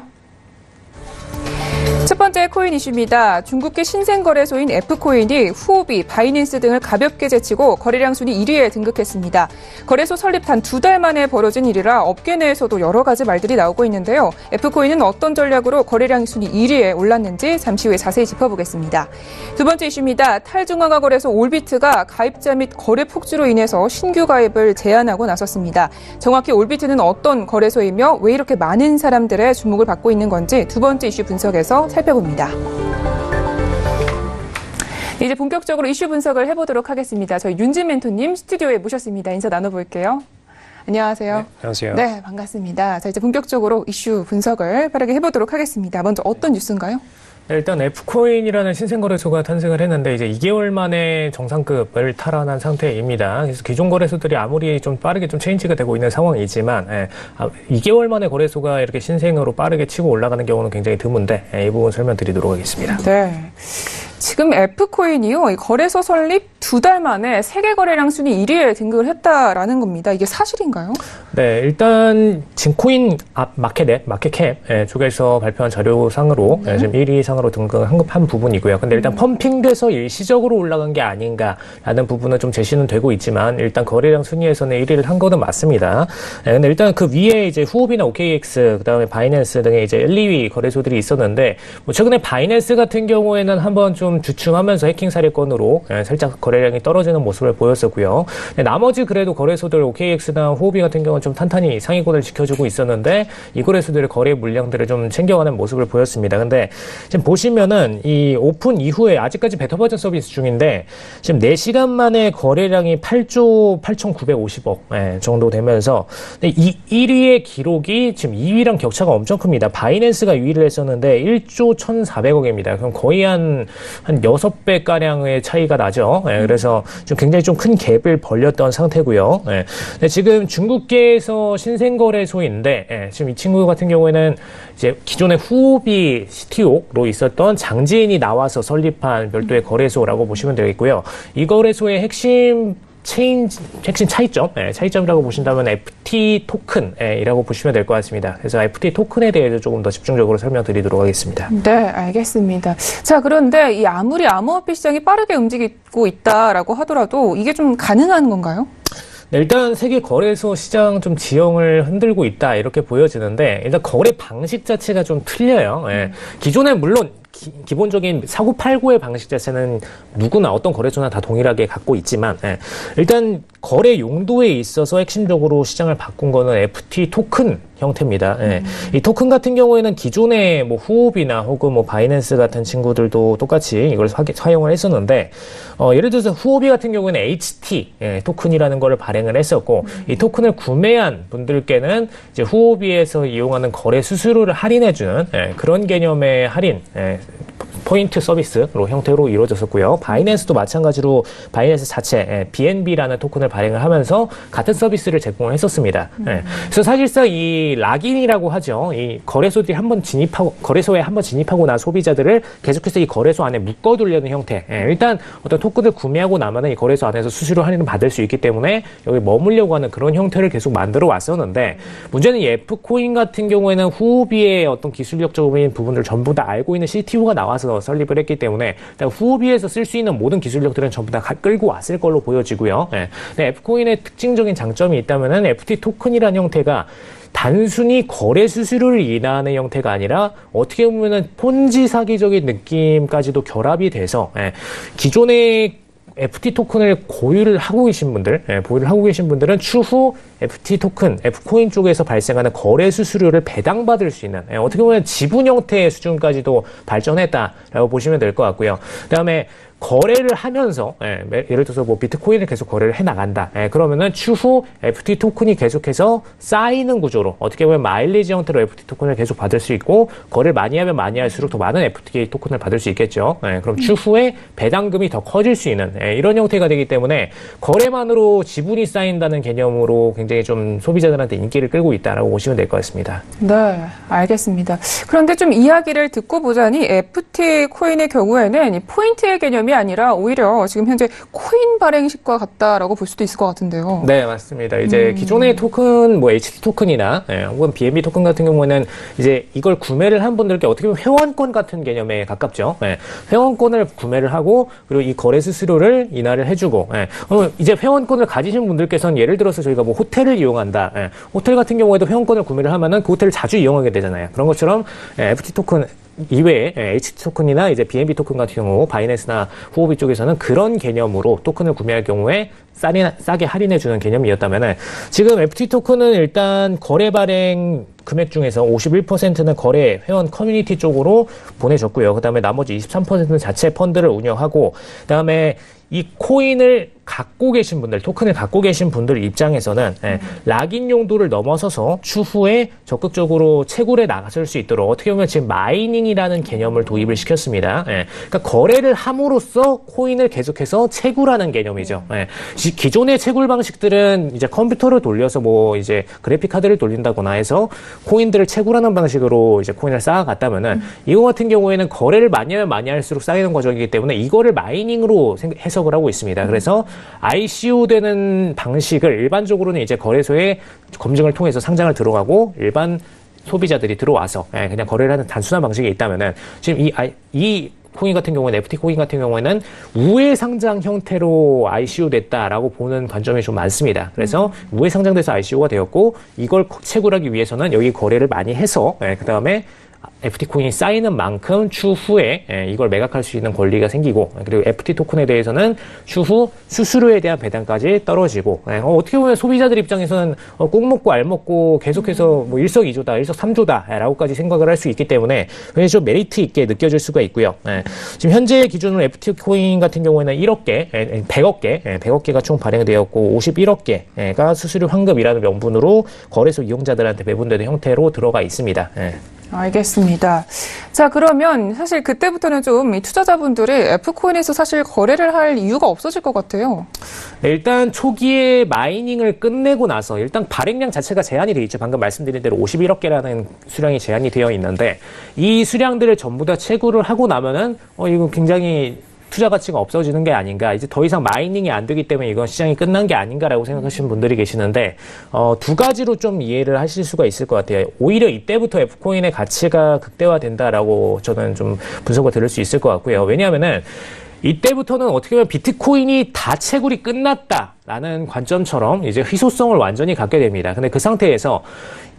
첫 번째 코인 이슈입니다. 중국계 신생거래소인 F코인이 후오비, 바이낸스 등을 가볍게 제치고 거래량 순위 1위에 등극했습니다. 거래소 설립 단 2달 만에 벌어진 일이라 업계 내에서도 여러 가지 말들이 나오고 있는데요. F코인은 어떤 전략으로 거래량 순위 1위에 올랐는지 잠시 후에 자세히 짚어보겠습니다. 두 번째 이슈입니다. 탈중앙화 거래소 올비트가 가입자 및 거래 폭주로 인해서 신규 가입을 제한하고 나섰습니다. 정확히 올비트는 어떤 거래소이며 왜 이렇게 많은 사람들의 주목을 받고 있는 건지 두 번째 이슈 분석에서 살펴봅니다. 이제 본격적으로 이슈 분석을 해보도록 하겠습니다. 저희 윤진 멘토님 스튜디오에 모셨습니다. 인사 나눠볼게요. 안녕하세요. 네, 안녕하세요. 네, 반갑습니다. 자, 이제 본격적으로 이슈 분석을 빠르게 해보도록 하겠습니다. 먼저 어떤 뉴스인가요? 일단 F코인이라는 신생거래소가 탄생을 했는데 이제 2개월 만에 정상급을 탈환한 상태입니다. 그래서 기존 거래소들이 아무리 좀 빠르게 좀 체인지가 되고 있는 상황이지만 2개월 만에 거래소가 이렇게 신생으로 빠르게 치고 올라가는 경우는 굉장히 드문데 이 부분 설명드리도록 하겠습니다. 네. 지금 F코인이요, 거래소 설립 2달 만에 세계 거래량 순위 1위에 등극을 했다라는 겁니다. 이게 사실인가요? 네, 일단 진코인 마켓캡 쪽에서 발표한 자료상으로 지금 1위 상으로 등극한 부분이고요. 근데 일단 펌핑돼서 일시적으로 올라간 게 아닌가라는 부분은 좀 제시는 되고 있지만 일단 거래량 순위에서는 1위를 한 거는 맞습니다. 네, 근데 일단 그 위에 이제 후오비나 OKX, 그다음에 바이낸스 등의 이제 1, 2위 거래소들이 있었는데 뭐 최근에 바이낸스 같은 경우에는 한번 좀 주춤하면서 해킹 사례건으로 살짝 거래량이 떨어지는 모습을 보였었고요. 나머지 그래도 거래소들 OKX나 후오비 같은 경우는 좀 탄탄히 상위권을 지켜주고 있었는데 이 거래소들의 거래 물량들을 좀 챙겨가는 모습을 보였습니다. 근데 지금 보시면은 이 오픈 이후에 아직까지 베타 버전 서비스 중인데 지금 4시간 만에 거래량이 8조 8,950억 정도 되면서 이 1위의 기록이 지금 2위랑 격차가 엄청 큽니다. 바이낸스가 2위를 했었는데 1조 1,400억입니다. 그럼 거의 한 6배 가량의 차이가 나죠. 그래서 좀 굉장히 좀 큰 갭을 벌렸던 상태고요. 근데 지금 중국계에서 신생거래소인데 지금 이 친구 같은 경우에는 이제 기존의 후오비 CTO로 있었던 장지인이 나와서 설립한 별도의 거래소라고 보시면 되겠고요. 이 거래소의 핵심 차이점이라고 보신다면 FT 토큰이라고 보시면 될 것 같습니다. 그래서 FT 토큰에 대해서 조금 더 집중적으로 설명드리도록 하겠습니다. 네, 알겠습니다. 자, 그런데 이 아무리 암호화폐 시장이 빠르게 움직이고 있다라고 하더라도 이게 좀 가능한 건가요? 네, 일단 세계 거래소 시장 좀 지형을 흔들고 있다 이렇게 보여지는데 일단 거래 방식 자체가 좀 틀려요. 기존에 물론 기본적인 사고 팔고의 방식 자체는 누구나 어떤 거래소나 다 동일하게 갖고 있지만 일단 거래 용도에 있어서 핵심적으로 시장을 바꾼 거는 FT 토큰 형태입니다. 이 토큰 같은 경우에는 기존의 뭐 후오비나 혹은 뭐 바이낸스 같은 친구들도 똑같이 이걸 사용을 했었는데 예를 들어서 후오비 같은 경우에는 HT 토큰이라는 거를 발행을 했었고 이 토큰을 구매한 분들께는 이제 후오비에서 이용하는 거래 수수료를 할인해주는 그런 개념의 할인 포인트 서비스로 형태로 이루어졌었고요. 바이낸스도 마찬가지로 바이낸스 자체 BNB라는 토큰을 발행을 하면서 같은 서비스를 제공을 했었습니다. 그래서 사실상 이 락인이라고 하죠. 이 거래소에 한번 진입하고 난 소비자들을 계속해서 이 거래소 안에 묶어두려는 형태. 일단 어떤 토큰을 구매하고 나면은 이 거래소 안에서 수수료 할인을 받을 수 있기 때문에 여기 머물려고 하는 그런 형태를 계속 만들어 왔었는데 문제는 이 F코인 같은 경우에는 후오비의 어떤 기술력적인 부분을 전부 다 알고 있는 CTO가 나와서 설립을 했기 때문에 후오비에서 쓸 수 있는 모든 기술력들은 전부 다 끌고 왔을 걸로 보여지고요. 근데 F코인의 특징적인 장점이 있다면은 FT 토큰이라는 형태가 단순히 거래 수수료를 인하하는 형태가 아니라 어떻게 보면은 폰지 사기적인 느낌까지도 결합이 돼서 기존의 FT 토큰을 보유를 하고 계신 분들은 추후 FT 토큰, F코인 쪽에서 발생하는 거래 수수료를 배당받을 수 있는 어떻게 보면 지분 형태의 수준까지도 발전했다라고 보시면 될 것 같고요. 그다음에 거래를 하면서 예를 들어서 뭐 비트코인을 계속 거래를 해 나간다. 그러면은 추후 FT 토큰이 계속해서 쌓이는 구조로 어떻게 보면 마일리지 형태로 FT 토큰을 계속 받을 수 있고 거래를 많이 하면 많이 할수록 더 많은 FT 토큰을 받을 수 있겠죠. 그럼 추후에 배당금이 더 커질 수 있는 이런 형태가 되기 때문에 거래만으로 지분이 쌓인다는 개념으로 굉장히 좀 소비자들한테 인기를 끌고 있다라고 보시면 될 것 같습니다. 네, 알겠습니다. 그런데 좀 이야기를 듣고 보자니 FT 코인의 경우에는 이 포인트의 개념이 개념이 아니라 오히려 지금 현재 코인 발행식과 같다라고 볼 수도 있을 것 같은데요. 네, 맞습니다. 이제 기존의 토큰, 뭐 HT 토큰이나 혹은 BNB 토큰 같은 경우에는 이제 이걸 구매를 한 분들께 어떻게 보면 회원권 같은 개념에 가깝죠. 회원권을 구매를 하고 그리고 이 거래 수수료를 인하를 해주고 이제 회원권을 가지신 분들께서는 예를 들어서 저희가 뭐 호텔을 이용한다. 호텔 같은 경우에도 회원권을 구매를 하면은 그 호텔을 자주 이용하게 되잖아요. 그런 것처럼 FT 토큰 이외에 HT 토큰이나 이제 BNB 토큰 같은 경우 바이낸스나 후오비 쪽에서는 그런 개념으로 토큰을 구매할 경우에 싸게 할인해주는 개념이었다면은 지금 FT 토큰은 일단 거래 발행 금액 중에서 51%는 거래 회원 커뮤니티 쪽으로 보내줬고요. 그 다음에 나머지 23%는 자체 펀드를 운영하고, 그 다음에 이 코인을 갖고 계신 분들, 토큰을 갖고 계신 분들 입장에서는 락인 용도를 넘어서서 추후에 적극적으로 채굴에 나설 수 있도록 어떻게 보면 지금 마이닝이라는 개념을 도입을 시켰습니다. 그러니까 거래를 함으로써 코인을 계속해서 채굴하는 개념이죠. 기존의 채굴 방식들은 이제 컴퓨터를 돌려서 뭐 이제 그래픽 카드를 돌린다거나 해서 코인들을 채굴하는 방식으로 이제 코인을 쌓아갔다면은 이거 같은 경우에는 거래를 많이 하면 많이 할수록 쌓이는 과정이기 때문에 이거를 마이닝으로 해석을 하고 있습니다. 그래서 ICO 되는 방식을 일반적으로는 이제 거래소에 검증을 통해서 상장을 들어가고 일반 소비자들이 들어와서 그냥 거래를 하는 단순한 방식이 있다면은 지금 이 코인 같은 경우는 FT 코인 같은 경우에는 우회 상장 형태로 ICO 됐다라고 보는 관점이 좀 많습니다. 그래서 우회 상장돼서 ICO가 되었고 이걸 채굴하기 위해서는 여기 거래를 많이 해서 그 다음에 FT 코인이 쌓이는 만큼 추후에 이걸 매각할 수 있는 권리가 생기고, 그리고 FT 토큰에 대해서는 추후 수수료에 대한 배당까지 떨어지고, 어떻게 보면 소비자들 입장에서는 꼭 먹고 알 먹고 계속해서 뭐 일석이조다, 일석삼조다라고까지 생각을 할 수 있기 때문에 굉장히 좀 메리트 있게 느껴질 수가 있고요. 지금 현재 기준으로 FT 코인 같은 경우에는 100억 개가 총 발행되었고 51억 개가 수수료 환급이라는 명분으로 거래소 이용자들한테 배분되는 형태로 들어가 있습니다. 알겠습니다. 자, 그러면 사실 그때부터는 좀 이 투자자분들이 F코인에서 사실 거래를 할 이유가 없어질 것 같아요. 네, 일단 초기에 마이닝을 끝내고 나서 일단 발행량 자체가 제한이 돼 있죠. 방금 말씀드린 대로 51억 개라는 수량이 제한이 되어 있는데 이 수량들을 전부 다 채굴을 하고 나면은 이거 굉장히 투자 가치가 없어지는 게 아닌가, 이제 더 이상 마이닝이 안 되기 때문에 이건 시장이 끝난 게 아닌가라고 생각하시는 분들이 계시는데 두 가지로 좀 이해를 하실 수가 있을 것 같아요. 오히려 이때부터 F코인의 가치가 극대화된다라고 저는 좀 분석을 들을 수 있을 것 같고요. 왜냐하면은 이때부터는 어떻게 보면 비트코인이 다 채굴이 끝났다라는 관점처럼 이제 희소성을 완전히 갖게 됩니다. 근데 그 상태에서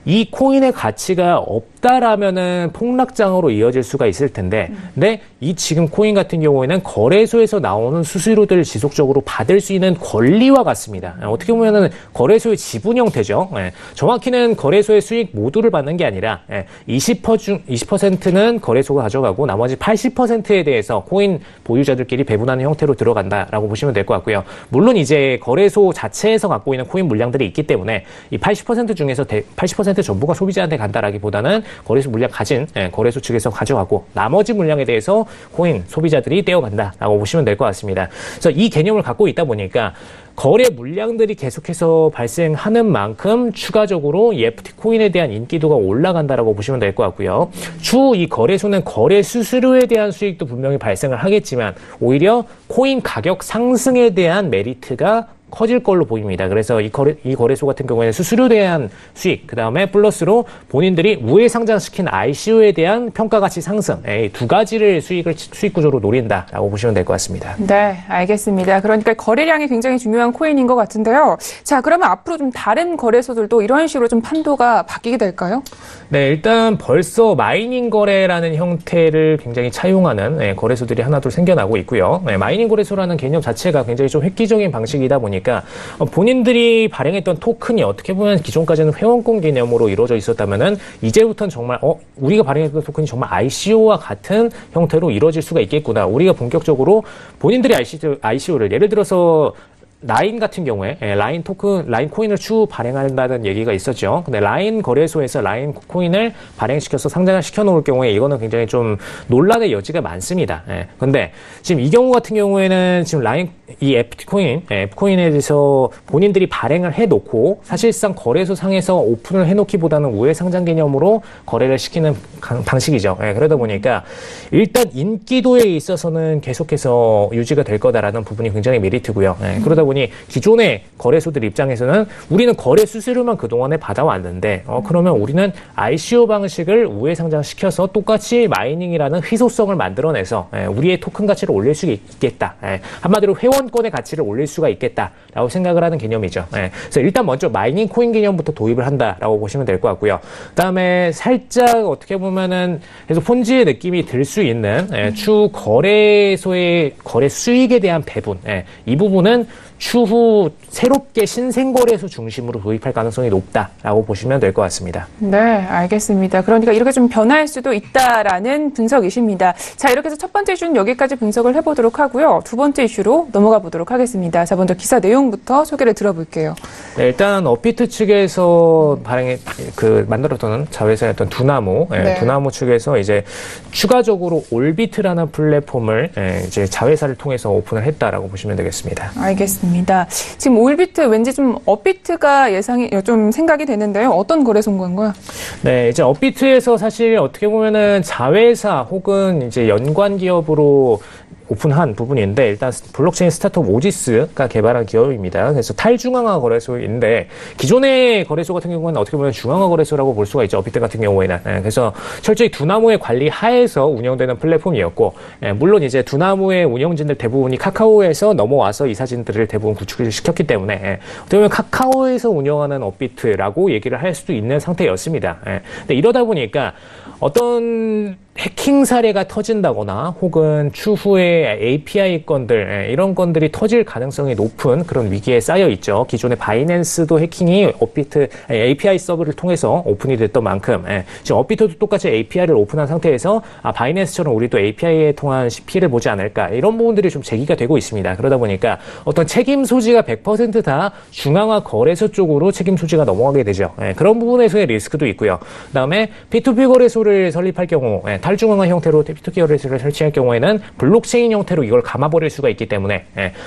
이 코인의 가치가 없다라면은 폭락장으로 이어질 수가 있을 텐데, 근데 이 지금 코인 같은 경우에는 거래소에서 나오는 수수료들을 지속적으로 받을 수 있는 권리와 같습니다. 어떻게 보면은 거래소의 지분 형태죠. 정확히는 거래소의 수익 모두를 받는 게 아니라 20%는 거래소가 가져가고 나머지 80%에 대해서 코인 보유자들끼리 배분하는 형태로 들어간다라고 보시면 될 것 같고요. 물론 이제 거래소 자체에서 갖고 있는 코인 물량들이 있기 때문에 이 80% 중에서 80% 전부가 소비자한테 간다라기보다는 거래소 물량 가진 거래소 측에서 가져가고 나머지 물량에 대해서 코인 소비자들이 떼어간다라고 보시면 될 것 같습니다. 그래서 이 개념을 갖고 있다 보니까 거래 물량들이 계속해서 발생하는 만큼 추가적으로 이 FT 코인에 대한 인기도가 올라간다라고 보시면 될 것 같고요. 추후 이 거래소는 거래 수수료에 대한 수익도 분명히 발생을 하겠지만 오히려 코인 가격 상승에 대한 메리트가 커질 걸로 보입니다. 그래서 이 거래소 같은 경우에는 수수료에 대한 수익, 그 다음에 플러스로 본인들이 우회 상장시킨 ICO에 대한 평가가치 상승, 이 두 가지를 수익 구조로 노린다라고 보시면 될 것 같습니다. 네, 알겠습니다. 그러니까 거래량이 굉장히 중요한 코인인 것 같은데요. 자, 그러면 앞으로 좀 다른 거래소들도 이런 식으로 좀 판도가 바뀌게 될까요? 네, 일단 벌써 마이닝 거래라는 형태를 굉장히 차용하는 거래소들이 하나둘 생겨나고 있고요. 마이닝 거래소라는 개념 자체가 굉장히 좀 획기적인 방식이다 보니까 본인들이 발행했던 토큰이 어떻게 보면 기존까지는 회원권 개념으로 이루어져 있었다면은 이제부터는 정말 우리가 발행했던 토큰이 정말 ICO와 같은 형태로 이루어질 수가 있겠구나. 우리가 본격적으로 본인들이 ICO를 예를 들어서 라인 같은 경우에 라인 토큰, 라인 코인을 추후 발행한다는 얘기가 있었죠. 근데 라인 거래소에서 라인 코인을 발행시켜서 상장을 시켜놓을 경우에 이거는 굉장히 좀 논란의 여지가 많습니다. 근데 지금 이 경우 같은 경우에는 지금 라인 이 F코인에 대해서 본인들이 발행을 해놓고 사실상 거래소 상에서 오픈을 해놓기보다는 우회 상장 개념으로 거래를 시키는 방식이죠. 그러다 보니까 일단 인기도에 있어서는 계속해서 유지가 될 거다라는 부분이 굉장히 메리트고요. 그러다 보니 기존의 거래소들 입장에서는 우리는 거래 수수료만 그동안에 받아왔는데 그러면 우리는 ICO 방식을 우회 상장시켜서 똑같이 마이닝이라는 희소성을 만들어내서 우리의 토큰 가치를 올릴 수 있겠다. 한마디로 회원권의 가치를 올릴 수가 있겠다라고 생각을 하는 개념이죠. 그래서 일단 먼저 마이닝 코인 개념부터 도입을 한다라고 보시면 될 것 같고요. 그다음에 살짝 어떻게 보면은 계속 폰지의 느낌이 들 수 있는 추후 거래소의 거래 수익에 대한 배분, 이 부분은 추후 새롭게 신생거래소 중심으로 도입할 가능성이 높다라고 보시면 될 것 같습니다. 네, 알겠습니다. 그러니까 이렇게 좀 변할 수도 있다라는 분석이십니다. 자, 이렇게 해서 첫 번째 이슈는 여기까지 분석을 해보도록 하고요. 두 번째 이슈로 넘어가 보도록 하겠습니다. 자, 먼저 기사 내용부터 소개를 들어볼게요. 네, 일단 업비트 측에서 만들었던 자회사였던 두나무, 두나무 측에서 이제 추가적으로 올비트라는 플랫폼을 이제 자회사를 통해서 오픈을 했다라고 보시면 되겠습니다. 알겠습니다. 지금 올비트 왠지 좀 업비트가 좀 생각이 되는데요. 어떤 거래소인 건가요? 네, 이제 업비트에서 사실 어떻게 보면은 자회사 혹은 이제 연관 기업으로 오픈한 부분인데 일단 블록체인 스타트업 오지스가 개발한 기업입니다. 그래서 탈중앙화 거래소인데 기존의 거래소 같은 경우는 어떻게 보면 중앙화 거래소라고 볼 수가 있죠. 업비트 같은 경우에는. 그래서 철저히 두나무의 관리 하에서 운영되는 플랫폼이었고 물론 이제 두나무의 운영진들 대부분이 카카오에서 넘어와서 이 사진들을 대부분 구축을 시켰기 때문에 어떻게 보면 카카오에서 운영하는 업비트라고 얘기를 할 수도 있는 상태였습니다. 근데 이러다 보니까 어떤 해킹 사례가 터진다거나 혹은 추후에 API 건들 이런 건들이 터질 가능성이 높은 그런 위기에 쌓여 있죠. 기존의 바이낸스도 해킹이 업비트 API 서버를 통해서 오픈이 됐던 만큼 지금 업비트도 똑같이 API를 오픈한 상태에서 바이낸스처럼 우리도 API에 통한 피해를 보지 않을까 이런 부분들이 좀 제기가 되고 있습니다. 그러다 보니까 어떤 책임 소지가 100% 다 중앙화 거래소 쪽으로 책임 소지가 넘어가게 되죠. 그런 부분에서의 리스크도 있고요. 그다음에 P2P 거래소를 설립할 경우 탈중앙화 형태로 P2P 거래소를 설치할 경우에는 블록체인 형태로 이걸 감아버릴 수가 있기 때문에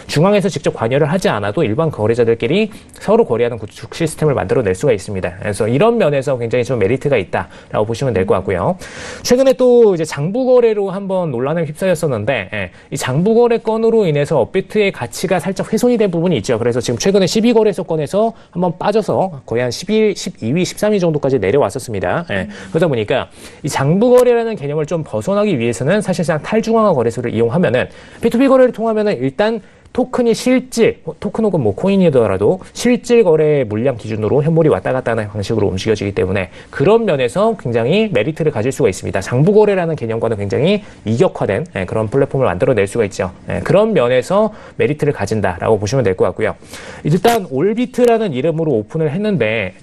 중앙에서 직접 관여를 하지 않아도 일반 거래자들끼리 서로 거래하는 구축 시스템을 만들어낼 수가 있습니다. 그래서 이런 면에서 굉장히 좀 메리트가 있다라고 보시면 될 것 같고요. 최근에 또 이제 장부 거래로 한번 논란에 휩싸였었는데 이 장부 거래 건으로 인해서 업비트의 가치가 살짝 훼손이 된 부분이 있죠. 그래서 지금 최근에 12거래소 건에서 한번 빠져서 거의 한 12위, 13위 정도까지 내려왔었습니다. 그러다 보니까 이 장부 거래라는 개념을 좀 벗어나기 위해서는 사실상 탈중앙화 거래소를 이용하면은 P2P 거래를 통하면은 일단 토큰이 실질, 토큰 혹은 코인이더라도 실질 거래 물량 기준으로 현물이 왔다 갔다 하는 방식으로 움직여지기 때문에 그런 면에서 굉장히 메리트를 가질 수가 있습니다. 장부 거래라는 개념과는 굉장히 이격화된 그런 플랫폼을 만들어낼 수가 있죠. 그런 면에서 메리트를 가진다라고 보시면 될 것 같고요. 일단 올비트라는 이름으로 오픈을 했는데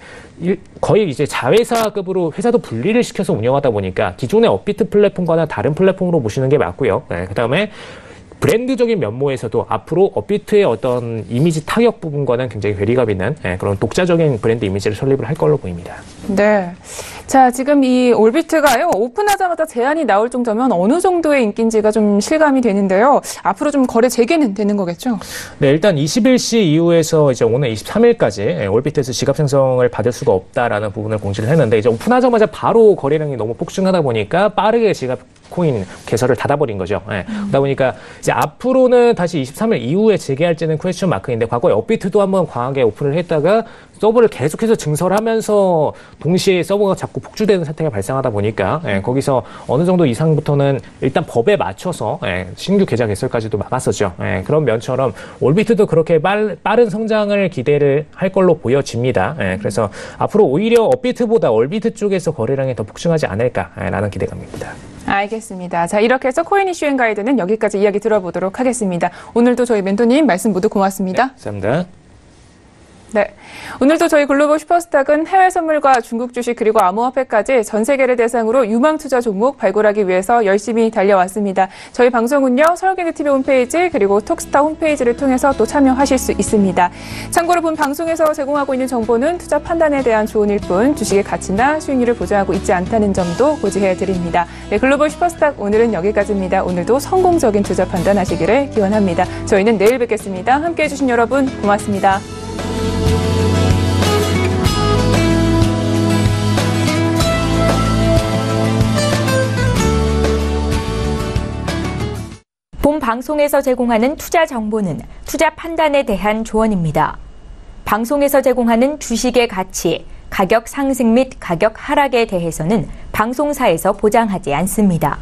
거의 이제 자회사급으로 회사도 분리를 시켜서 운영하다 보니까 기존의 업비트 플랫폼과는 다른 플랫폼으로 보시는 게 맞고요. 그 다음에 브랜드적인 면모에서도 앞으로 업비트의 어떤 이미지 타격 부분과는 굉장히 괴리감 있는 그런 독자적인 브랜드 이미지를 설립을 할 걸로 보입니다. 네. 자, 지금 이 올비트가요, 오픈하자마자 제한이 나올 정도면 어느 정도의 인기인지가 좀 실감이 되는데요. 앞으로 좀 거래 재개는 되는 거겠죠? 네, 일단 21시 이후에서 이제 오늘 23일까지 올비트에서 지갑 생성을 받을 수가 없다라는 부분을 공지를 했는데 이제 오픈하자마자 바로 거래량이 너무 폭증하다 보니까 빠르게 지갑 코인 개설을 닫아버린 거죠. 그러다 보니까 이제 앞으로는 다시 23일 이후에 재개할지는 퀘스천 마크인데 과거에 업비트도 한번 강하게 오픈을 했다가 서버를 계속해서 증설하면서 동시에 서버가 자꾸 폭주되는 사태가 발생하다 보니까 거기서 어느 정도 이상부터는 일단 법에 맞춰서 신규 계좌 개설까지도 막았었죠. 그런 면처럼 올비트도 그렇게 빠른 성장을 기대를 할 걸로 보여집니다. 그래서 앞으로 오히려 업비트보다 올비트 쪽에서 거래량이 더 폭증하지 않을까라는 기대감입니다. 알겠습니다. 자, 이렇게 해서 코인 이슈 앤 가이드는 여기까지 이야기 들어보도록 하겠습니다. 오늘도 저희 멘토님 말씀 모두 고맙습니다. 네, 감사합니다. 네. 오늘도 저희 글로벌 슈퍼스탁은 해외 선물과 중국 주식 그리고 암호화폐까지 전 세계를 대상으로 유망 투자 종목 발굴하기 위해서 열심히 달려왔습니다. 저희 방송은요, 서울경제TV 홈페이지 그리고 톡스타 홈페이지를 통해서 또 참여하실 수 있습니다. 참고로 본 방송에서 제공하고 있는 정보는 투자 판단에 대한 조언일 뿐 주식의 가치나 수익률을 보장하고 있지 않다는 점도 고지해 드립니다. 네, 글로벌 슈퍼스탁 오늘은 여기까지입니다. 오늘도 성공적인 투자 판단하시기를 기원합니다. 저희는 내일 뵙겠습니다. 함께해 주신 여러분 고맙습니다. 본 방송에서 제공하는 투자 정보는 투자 판단에 대한 조언입니다. 방송에서 제공하는 주식의 가치, 가격 상승 및 가격 하락에 대해서는 방송사에서 보장하지 않습니다.